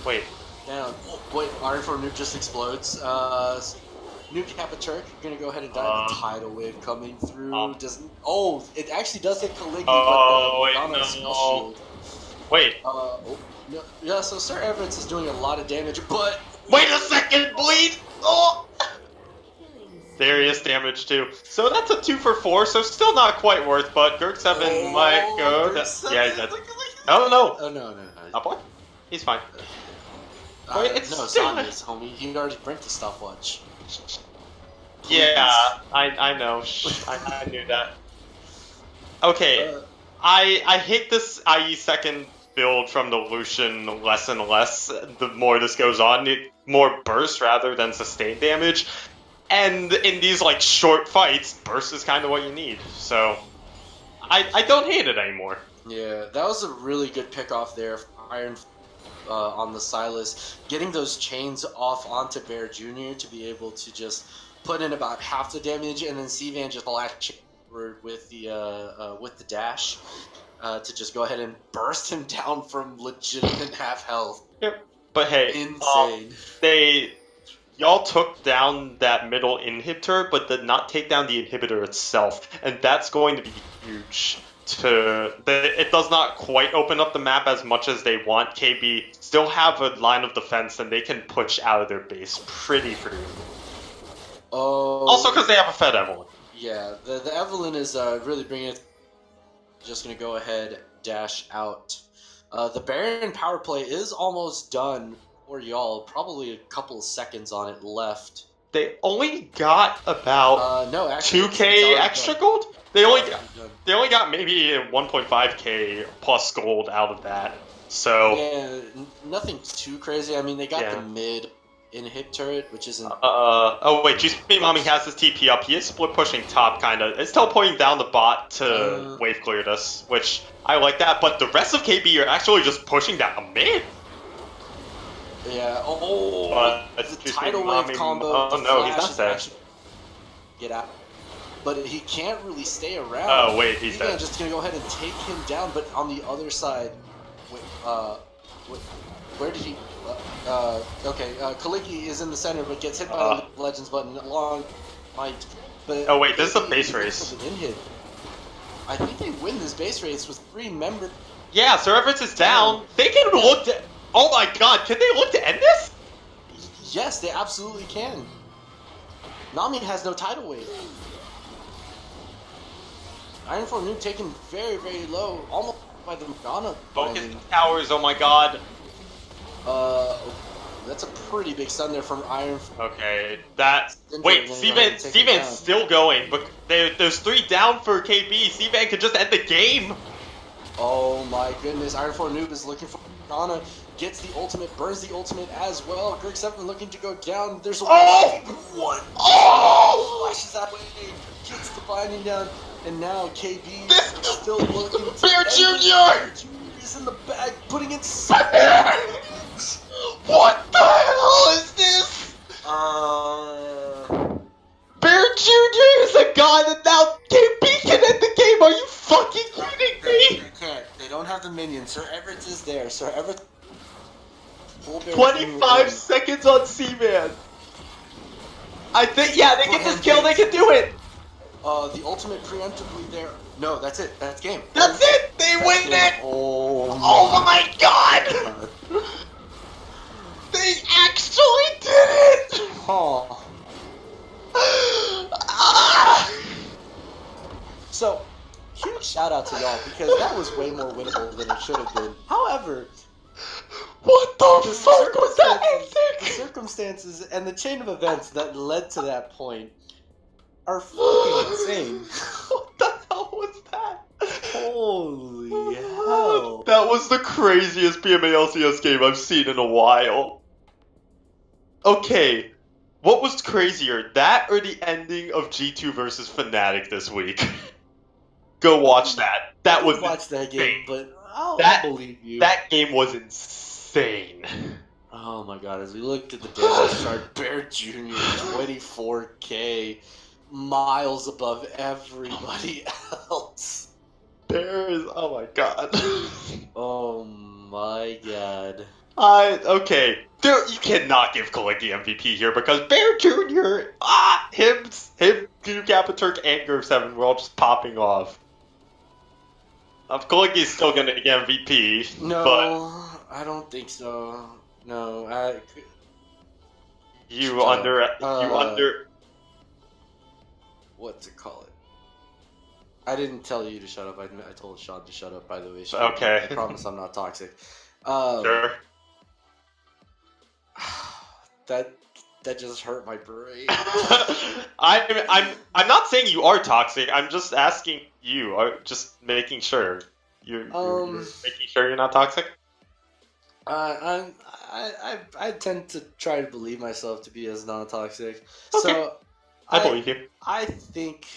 Wait. Down. Wait, Iron 4 noob just explodes. Noob Kappa Turk gonna go ahead and die. The tidal wave coming through doesn't. Oh, it actually does hit Kaligi, but the spell shield. Wait. No, yeah. So Sir Everett is doing a lot of damage, but wait a second, bleed. Oh. Serious damage too. So that's a 2-for-4, so still not quite worth, but Gurk7 might go. Yeah, he did. No. Oh no. Not boy? He's fine. It's still obvious, homie. He already bricked the stopwatch. Please. Yeah, I know. I knew that. Okay, I hate this IE second build from the Lucian less and less the more this goes on. More burst rather than sustained damage. And in these like short fights, burst is kind of what you need. So I don't hate it anymore. Yeah, that was a really good pick off there. Iron on the Silas, getting those chains off onto Bear Jr. to be able to just put in about half the damage, and then C-Van just flash with the dash to just go ahead and burst him down from legitimate half health. Yep. But hey, insane. Y'all took down that middle inhibitor, but did not take down the inhibitor itself, and that's going to be huge. It does not quite open up the map as much as they want. KB still have a line of defense, and they can push out of their base pretty freely. Oh. Also, because they have a fed Evelyn. Yeah, the Evelyn is really bringing it. Just gonna go ahead, dash out. The Baron power play is almost done for y'all. Probably a couple of seconds on it left. They only got about no, actually, 2k extra gold. They only got maybe 1.5k plus gold out of that. So yeah, nothing too crazy. I mean, they got the mid. in-hit turret, which isn't... Oh wait, GSP Mommy has his TP up. He is split pushing top, kinda. It's teleporting down the bot to wave clear this, which I like that. But the rest of KB are actually just pushing down mid. Yeah. But The GSP tidal Mommy, wave combo. oh the no, he's flash not is dead. actually get out, but he can't really stay around. Oh wait, he's dead. Just gonna go ahead and take him down. But on the other side, where did he? Okay, Kaliki is in the center, but gets hit by the Legends button. Long might. But oh wait, this is a base race. I think they win this base race with 3 members. Yeah, Sir Everett is down. They can look to. Oh my god, can they look to end this? Yes, they absolutely can. Nami has no tidal wave. Iron 4 Noob taken very, very low, almost by the Morgana. Focus towers, oh my god. That's a pretty big stun there from Iron. Okay, that. Wait, C-Van's still going, but there's 3 down for KB. C-Van could just end the game. Oh my goodness, Iron 4 Noob is looking for Morgana. Gets the ultimate, burns the ultimate as well. Greg 7 looking to go down. There's a one. Flashes that way. Gets the binding down. And now KB is still looking to Bear Jr. Bear Jr. is in the bag, putting in What the hell is this? Bear Jr. is a guy that now KB can end the game. Are you fucking kidding me? They can't. They don't have the minions. Sir Everett is there. Sir Everett. 25 seconds on C-Man. I think, yeah, they get this kill, they can do it. The ultimate preemptively there. No, that's it. That's game. That's it. They win it. Oh my god. They actually did it. Oh. So, huge shout out to y'all because that was way more winnable than it should have been. However, what the fuck was that the circumstances and the chain of events that led to that point are fucking insane. What the hell was that? Holy hell. That was the craziest PMA LCS game I've seen in a while. Okay, what was crazier, that or the ending of G2 versus Fnatic this week? Go watch that. That was watch that game, but I'll believe you. That game was insane. Oh my god, as we looked at the damage chart, Bear Jr. 24k, miles above everybody else. Bear is, oh my god. Oh my god. Okay, you cannot give Kaliki MVP here because Bear Jr., him, Capaturk, and Gerv 7 were all just popping off. Kaliki's still gonna get MVP. No, but I don't think so. No, you under. What's it call it? I didn't tell you to shut up. I told Sean to shut up. By the way, Sean. Okay. I promise I'm not toxic. Sure. That just hurt my brain. I'm not saying you are toxic. I'm just asking you. Just making sure you're making sure you're not toxic. I tend to try to believe myself to be as non-toxic. Okay. So I believe you. I think,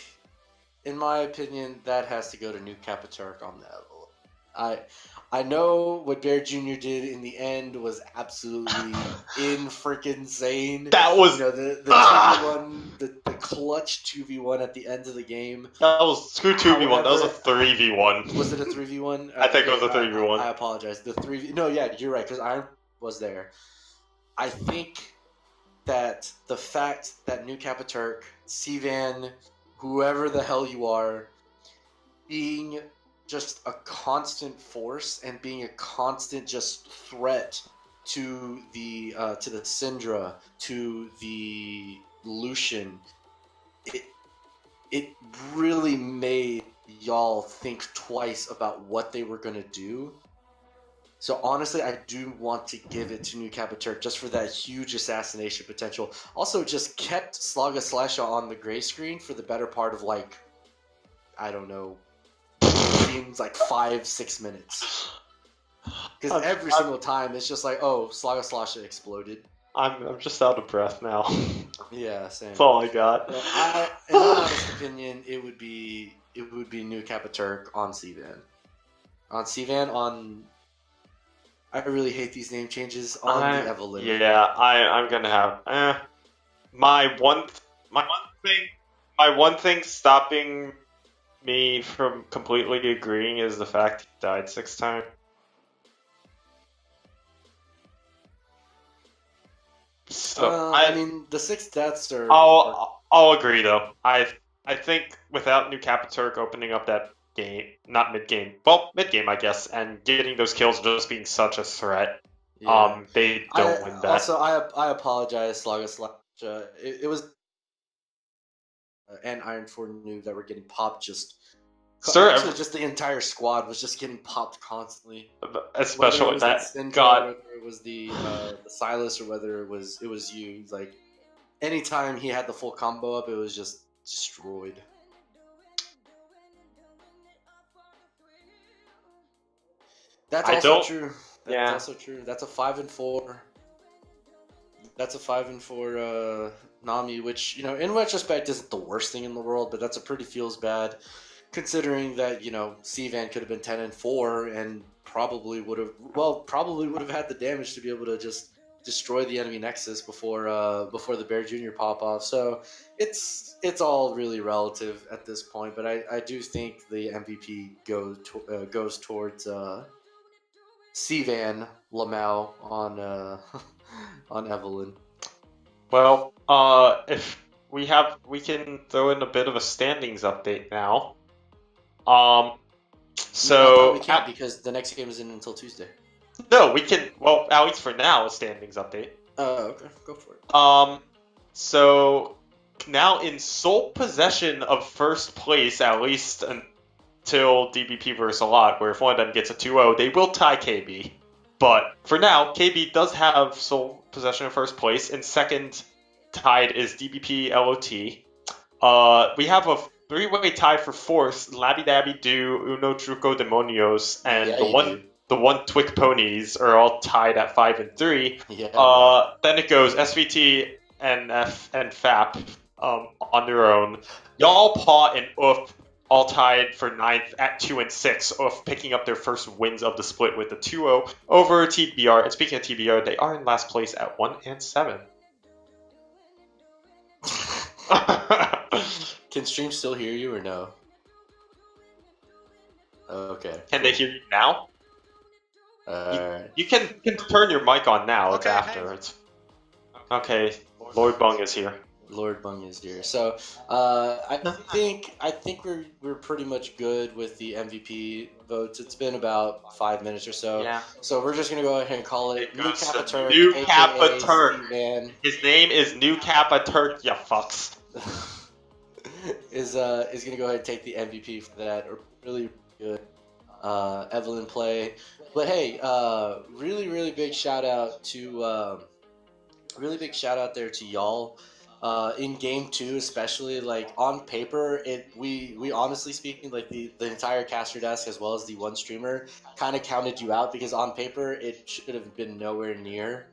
in my opinion, that has to go to New Capaturk on that level. I know what Bear Jr. did in the end was absolutely insane. That was the 2v1, the clutch 2v1 at the end of the game. That was screw 2v1. That was a 3v1. Was it a 3v1? I think it was a 3v1. I apologize. The 3v. No, yeah, you're right because I was there. I think that the fact that New Capaturk, C-Van, whoever the hell you are, being just a constant force and being a constant just threat to the Syndra, to the Lucian, it really made y'all think twice about what they were gonna do. So honestly, I do want to give it to New Capaturk just for that huge assassination potential. Also, just kept Slaga Slasha on the gray screen for the better part of like, I don't know, seems like 5-6 minutes. Because every single time it's just like, oh, Slaga Slasha exploded. I'm just out of breath now. Yeah, same. That's all I got. Well, in my honest opinion, it would be New Kappa Turk on Cvan. On Cvan, on I really hate these name changes on the Evelyn. Yeah, I'm gonna have my one thing stopping me from completely agreeing is the fact he died 6 times. So I mean, the 6 deaths are. I'll agree though. I think without New Capiturk opening up that game, not mid game, well mid game I guess, and getting those kills just being such a threat, Yeah. they don't win that. Also, I apologize, Slaga Slash. It was and Iron 4 knew that we're getting popped just. Actually, just the entire squad was just getting popped constantly. Especially that Syndra, God. whether it was the Silas or whether it was you. Like anytime he had the full combo up, it was just destroyed. That's also true. That's also true. That's a 5-4. That's a 5-4 Nami, which in retrospect isn't the worst thing in the world, but that's a pretty feels bad. Considering that Cvan could have been 10-4 and probably would have had the damage to be able to just destroy the enemy nexus before the Bear Junior pop off. So it's all really relative at this point. But I do think the MVP goes towards Cvan Lamau on on Evelyn. Well, if we can throw in a bit of a standings update now. So we can't because the next game isn't until Tuesday. No, we can. Well, at least for now, a standings update. Okay, go for it. So now in sole possession of first place, at least until DBP versus a lot, where if one of them gets a 2-0, they will tie KB. But for now, KB does have sole possession of first place, and second tied is DBP LOT. We have a 3-way tie for fourth, Labby Dabby Do, Uno Truco Demonios, and the one Twick Ponies are all tied at 5 and 3. Yeah. Then it goes SVT, NF, and FAP on their own. Y'all, Paw, and Oof all tied for 9th at 2 and 6, Oof picking up their first wins of the split with a 2-0 over TBR. And speaking of TBR, they are in last place at 1 and 7. Can stream still hear you or no? Okay. Can they hear you now? Alright. You can turn your mic on now. It's afterwards. Okay, Lord Bung is here. Lord Bung is here. So I think we're pretty much good with the MVP votes. It's been about 5 minutes or so. Yeah. So we're just gonna go ahead and call it New Kappa Turk. New Kappa Turk. His name is New Kappa Turk. You fucks. is gonna go ahead and take the MVP for that. Really good Evelyn play. But hey, really big shout out to there to y'all. In game 2 especially, like on paper, we honestly speaking, like the entire caster desk as well as the one streamer kind of counted you out because on paper it should have been nowhere near.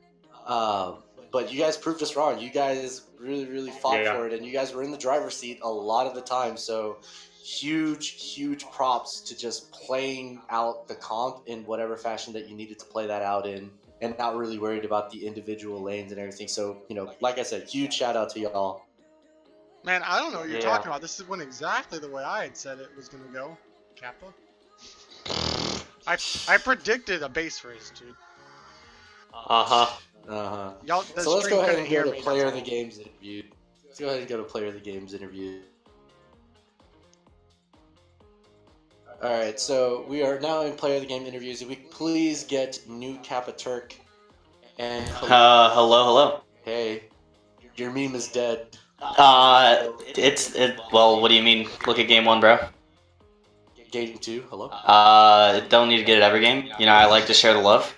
But you guys proved us wrong. You guys really fought for it, and you guys were in the driver's seat a lot of the time. So huge props to just playing out the comp in whatever fashion that you needed to play that out in, and not really worried about the individual lanes and everything. So, like I said, huge shout out to y'all. Man, I don't know what you're talking about. This went exactly the way I had said it was going to go. Kappa. I predicted a base race, dude. Y'all, so let's go ahead and go to player of the games interview. Let's go ahead and go to player of the games interview. All right, so we are now in player of the game interviews. If we please get New Kappa Turk and hello. Hey, your meme is dead. Well, what do you mean? Look at game 1, bro. Game 2, hello. Don't need to get it every game. I like to share the love.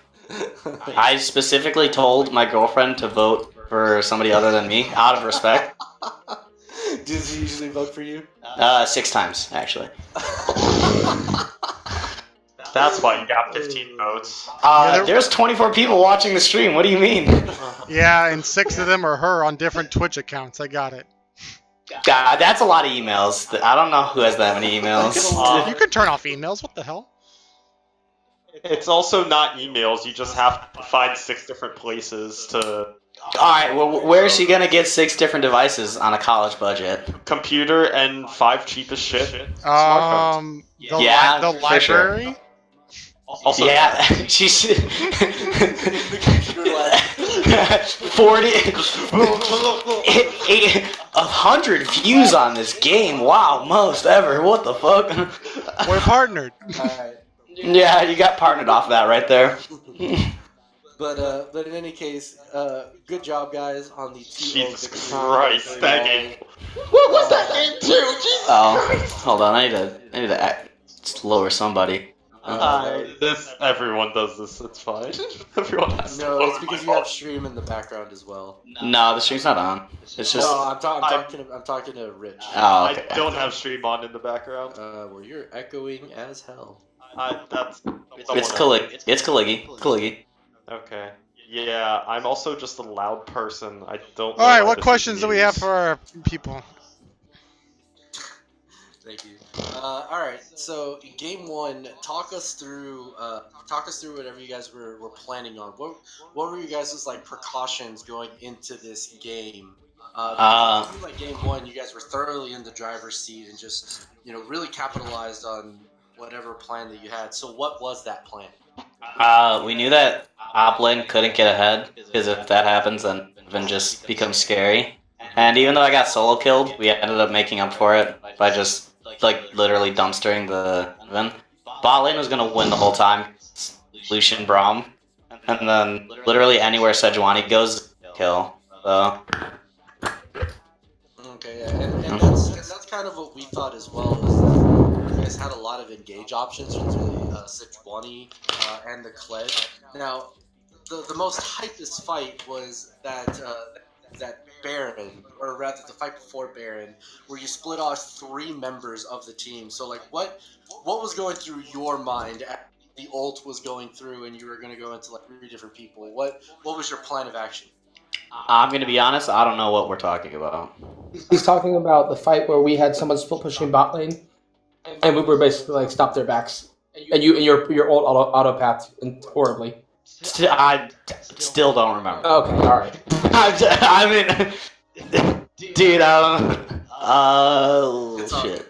I specifically told my girlfriend to vote for somebody other than me, out of respect. Does she usually vote for you? 6 times, actually. That's why you got 15 votes. There's 24 people watching the stream. What do you mean? Yeah, and 6 of them are her on different Twitch accounts. I got it. God, that's a lot of emails. I don't know who has that many emails. You could turn off emails. What the hell? It's also not emails. You just have to find 6 different places to. Alright, well, where is she gonna get 6 different devices on a college budget? Computer and 5 cheapest shit. Smartphones. The Yeah, the for sure. library. Also, Yeah, she's The computer lab. 40, 100 views on this game. Wow, most ever. What the fuck? We're partnered. Alright. Yeah, you got partnered off that right there. But in any case, good job, guys, on the 2-0 Jesus victory. Christ, that game. What was that game too? Jesus Oh, hold on. I need to lower somebody. Everyone does this. It's fine. Everyone has to. No, it's because you have stream in the background as well. No, the stream's not on. It's just. No, I'm talking to Rich. Oh, okay. I don't have stream on in the background. Well, you're echoing as hell. It's Kaligi. Okay. Yeah, I'm also just a loud person. I don't. All right, what questions do we have for our people? Thank you. All right, so game 1, talk us through whatever you guys were planning on. What were you guys' like precautions going into this game? It seemed like game 1, you guys were thoroughly in the driver's seat and just really capitalized on whatever plan that you had. So what was that plan? We knew that Oplin couldn't get ahead, because if that happens, then just becomes scary. And even though I got solo killed, we ended up making up for it by just literally dumpstering the Vin. Bot lane was gonna win the whole time. Lucian Braum. And then literally anywhere Sejuani goes, kill. So Okay, yeah, and that's kind of what we thought as well. Is that you guys had a lot of engage options with the Sejuani and the Kled. Now, the most hypest fight was that Baron, or rather the fight before Baron, where you split off 3 members of the team. So like, what was going through your mind as the ult was going through, and you were going to go into like 3 different people? What was your plan of action? I'm gonna be honest, I don't know what we're talking about. He's talking about the fight where we had someone split pushing bot lane, and we were basically like stop their backs, and your ult auto path horribly. I still don't remember. Okay, all right. I mean, dude, shit.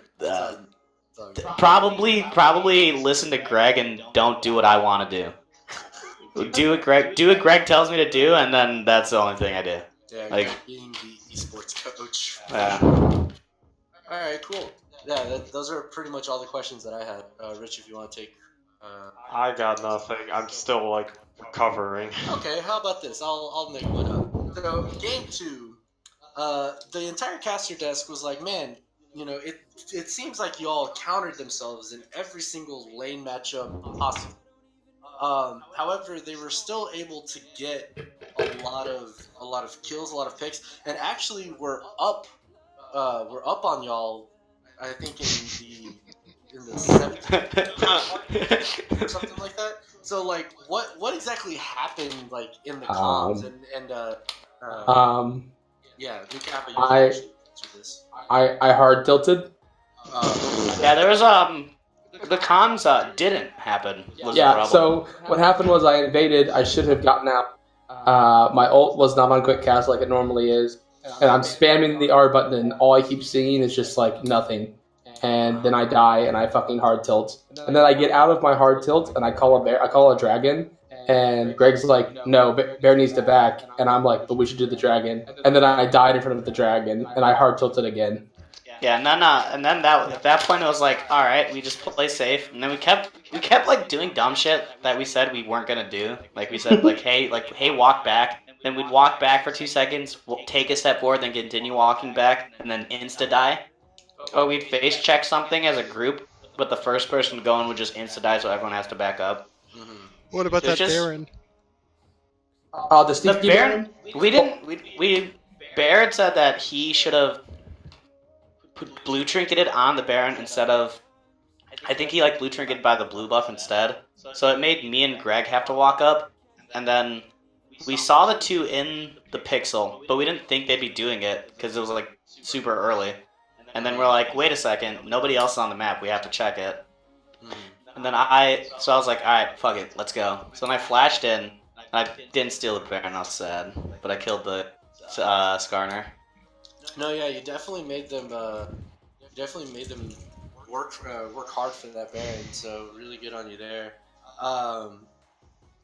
Probably listen to Greg and don't do what I want to do. Do what Greg tells me to do, and then that's the only thing I do. Yeah, Like, being the esports coach. Yeah. All right, cool. Yeah, those are pretty much all the questions that I had. Rich, if you want to take. I got nothing. I'm still like recovering. Okay, how about this? I'll make one up. So game 2, the entire caster desk was like, man, it seems like y'all countered themselves in every single lane matchup possible. However, they were still able to get a lot of kills, a lot of picks, and actually we're up on y'all. I think in the 17th or something like that. So like, what exactly happened like in the comms yeah, recap of your answer this. I hard tilted. Yeah, there was the comms didn't happen. Was the Yeah, problem. so what happened was I invaded. I should have gotten out. My ult was not on quick cast like it normally is, and I'm spamming the R button, and all I keep seeing is just like nothing. And then I die, and I fucking hard tilt. And then I get out of my hard tilt, and I call a dragon. And Greg's like, no, Bear needs to back. And I'm like, but we should do the dragon. And then I died in front of the dragon, and I hard tilted again. Yeah, and then at that point it was like, all right, we just play safe, and then we kept like doing dumb shit that we said we weren't gonna do. Like we said, hey, walk back. Then we'd walk back for 2 seconds, take a step forward, then continue walking back, and then insta die. Or we'd face check something as a group, but the first person to go in would just insta die, so everyone has to back up. Mm-hmm. What about that Baron? Oh, the The Baron, Baron said that he should have blue trinketed on the Baron instead of, I think he like blue trinketed by the blue buff instead. So it made me and Greg have to walk up, and then we saw the two in the pixel, but we didn't think they'd be doing it because it was like super early. And then we're like, wait a second, nobody else is on the map. We have to check it. And then I was like, all right, fuck it, let's go. So then I flashed in, and I didn't steal the Baron. I was sad, but I killed the Skarner. No, yeah, you definitely made them. Work hard for that Baron. So really good on you there.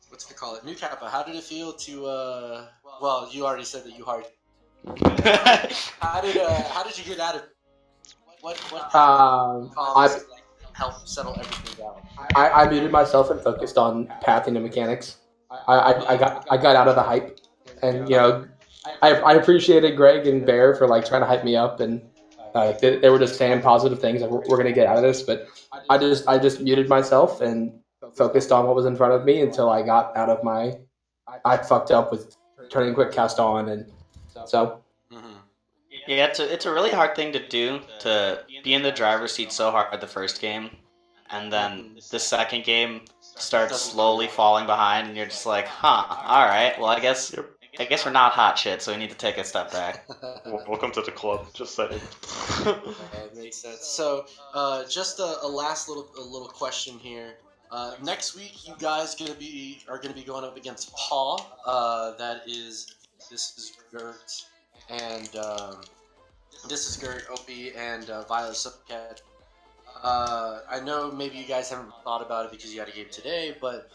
What's it call it? New Kappa. How did it feel to? Well, you already said that you hard. How did you get out of? What I help settle everything down? I muted myself and focused on pathing and mechanics. I got out of the hype, and I appreciated Greg and Bear for like trying to hype me up, and they were just saying positive things like we're gonna get out of this. But I just muted myself and focused on what was in front of me until I got out of my. I fucked up with turning quick cast on, and so. Yeah, it's a really hard thing to do, to be in the driver's seat so hard the first game, and then the second game starts slowly falling behind, and you're just like, huh, all right, well I guess we're not hot shit, so we need to take a step back. Welcome to the club. Just saying. That makes sense. So, just a last little question here. Next week, you guys are gonna be going up against Paul. This is Gert and this is Gert, Opie, and Violet Subcat. I know maybe you guys haven't thought about it because you had a game today, but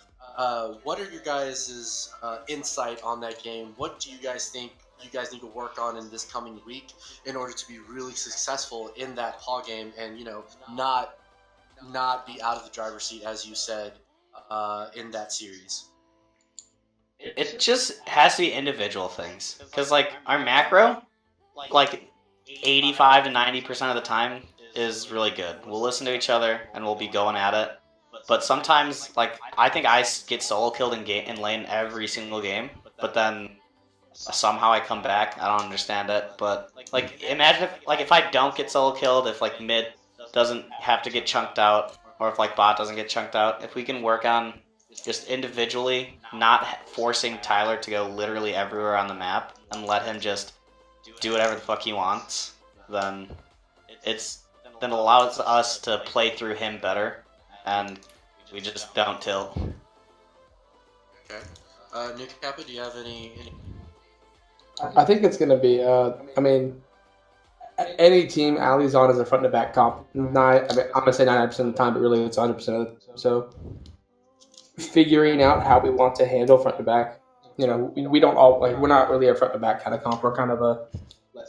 what are your guys' insight on that game? What do you guys think you guys need to work on in this coming week in order to be really successful in that Paul game and not be out of the driver's seat, as you said, in that series? It just has to be individual things, because like our macro, like 85 to 90% of the time is really good. We'll listen to each other and we'll be going at it. But sometimes, like, I think I get solo killed in lane every single game, but then somehow I come back. I don't understand it. But like, imagine if I don't get solo killed, if like mid doesn't have to get chunked out, or if like bot doesn't get chunked out. If we can work on just individually not forcing Tyler to go literally everywhere on the map and let him just do whatever the fuck he wants, then it allows us to play through him better, and we just don't tilt. Okay. New Kappa, do you have any? I think it's gonna be. I mean, any team Ali's on is a front to back comp. I'm gonna say 99% of the time, but really it's 100% of the time. So figuring out how we want to handle front to back. We don't all like. We're not really a front to back kind of comp. We're kind of a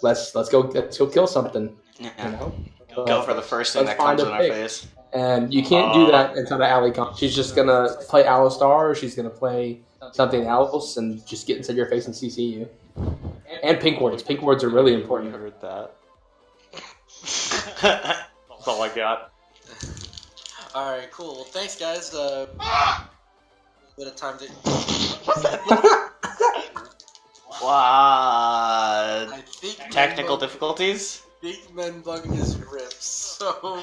let's go kill something. Yeah. Go for the first thing that comes in our face. And you can't do that until the alley comes. She's just gonna play Alistar, or she's gonna play something else, and just get inside your face and CC you. And pink wards. Pink wards are really important. I heard that. That's all I got. All right, cool. Well, thanks, guys. Bit of time to. What? I think Technical difficulties? Big Men Bug is ripped, so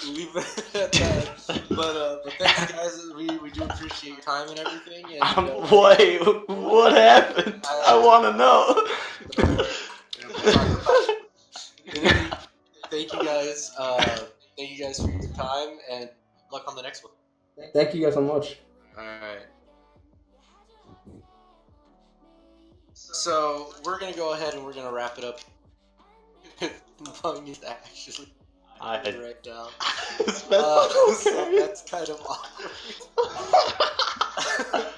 leave it at that. But thanks, guys. We do appreciate your time and everything. And, wait, what happened? I want to know. Thank you guys. Thank you guys for your time, and luck on the next one. Thank you guys so much. All right. So we're gonna go ahead and we're gonna wrap it up. Bung is actually right now. So that's kind of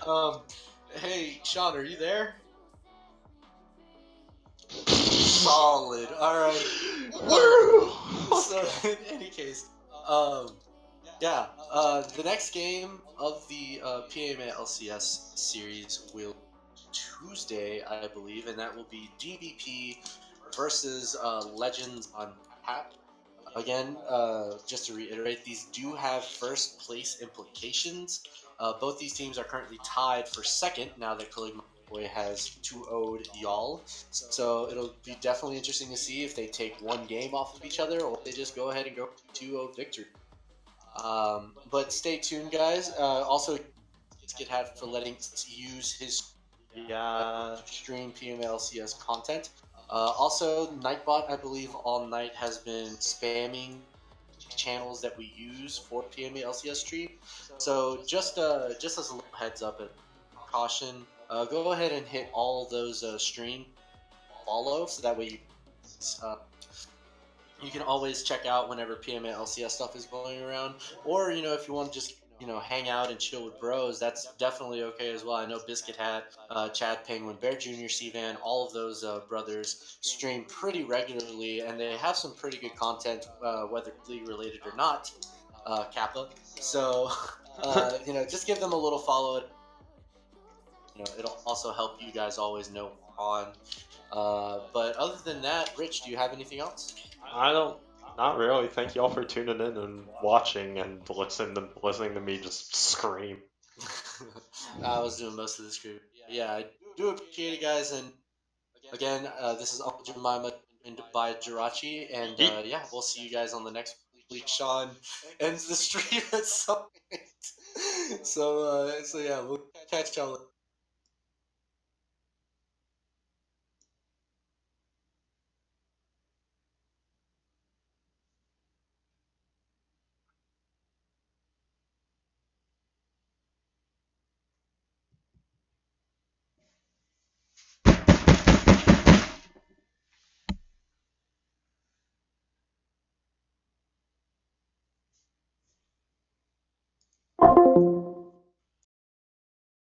awkward. Hey, Sean, are you there? Solid. All right. So in any case, yeah. The next game of the PMA LCS series will Tuesday, I believe, and that will be DBP versus Legends on Tap. Again, just to reiterate, these do have first place implications. Both these teams are currently tied for second now that Caligma Boy has 2-0'd YALL. So it'll be definitely interesting to see if they take one game off of each other or they just go ahead and go 2-0 victory. But stay tuned, guys. Also, Skid Hat for letting us use his stream PMLCS content. Also, Nightbot, I believe, all night has been spamming channels that we use for PMA LCS stream. So just as a little heads up and caution, go ahead and hit all those stream follow, so that way you can always check out whenever PMA LCS stuff is going around. Or if you want to just hang out and chill with bros, that's definitely okay as well. I know Biscuit Hat, Chad Penguin, Bear Jr., C-Van, all of those brothers stream pretty regularly, and they have some pretty good content, whether league related or not. Kappa. So, just give them a little follow. It'll also help you guys always know on. But other than that, Rich, do you have anything else? I don't. Not really. Thank y'all for tuning in and watching and listening to me just scream. I was doing most of the scream. Yeah, I do appreciate it, guys. And again, this is Uncle Jemima and by Jirachi. And yeah, we'll see you guys on the next week. Sean ends the stream at some point. So yeah, we'll catch y'all later.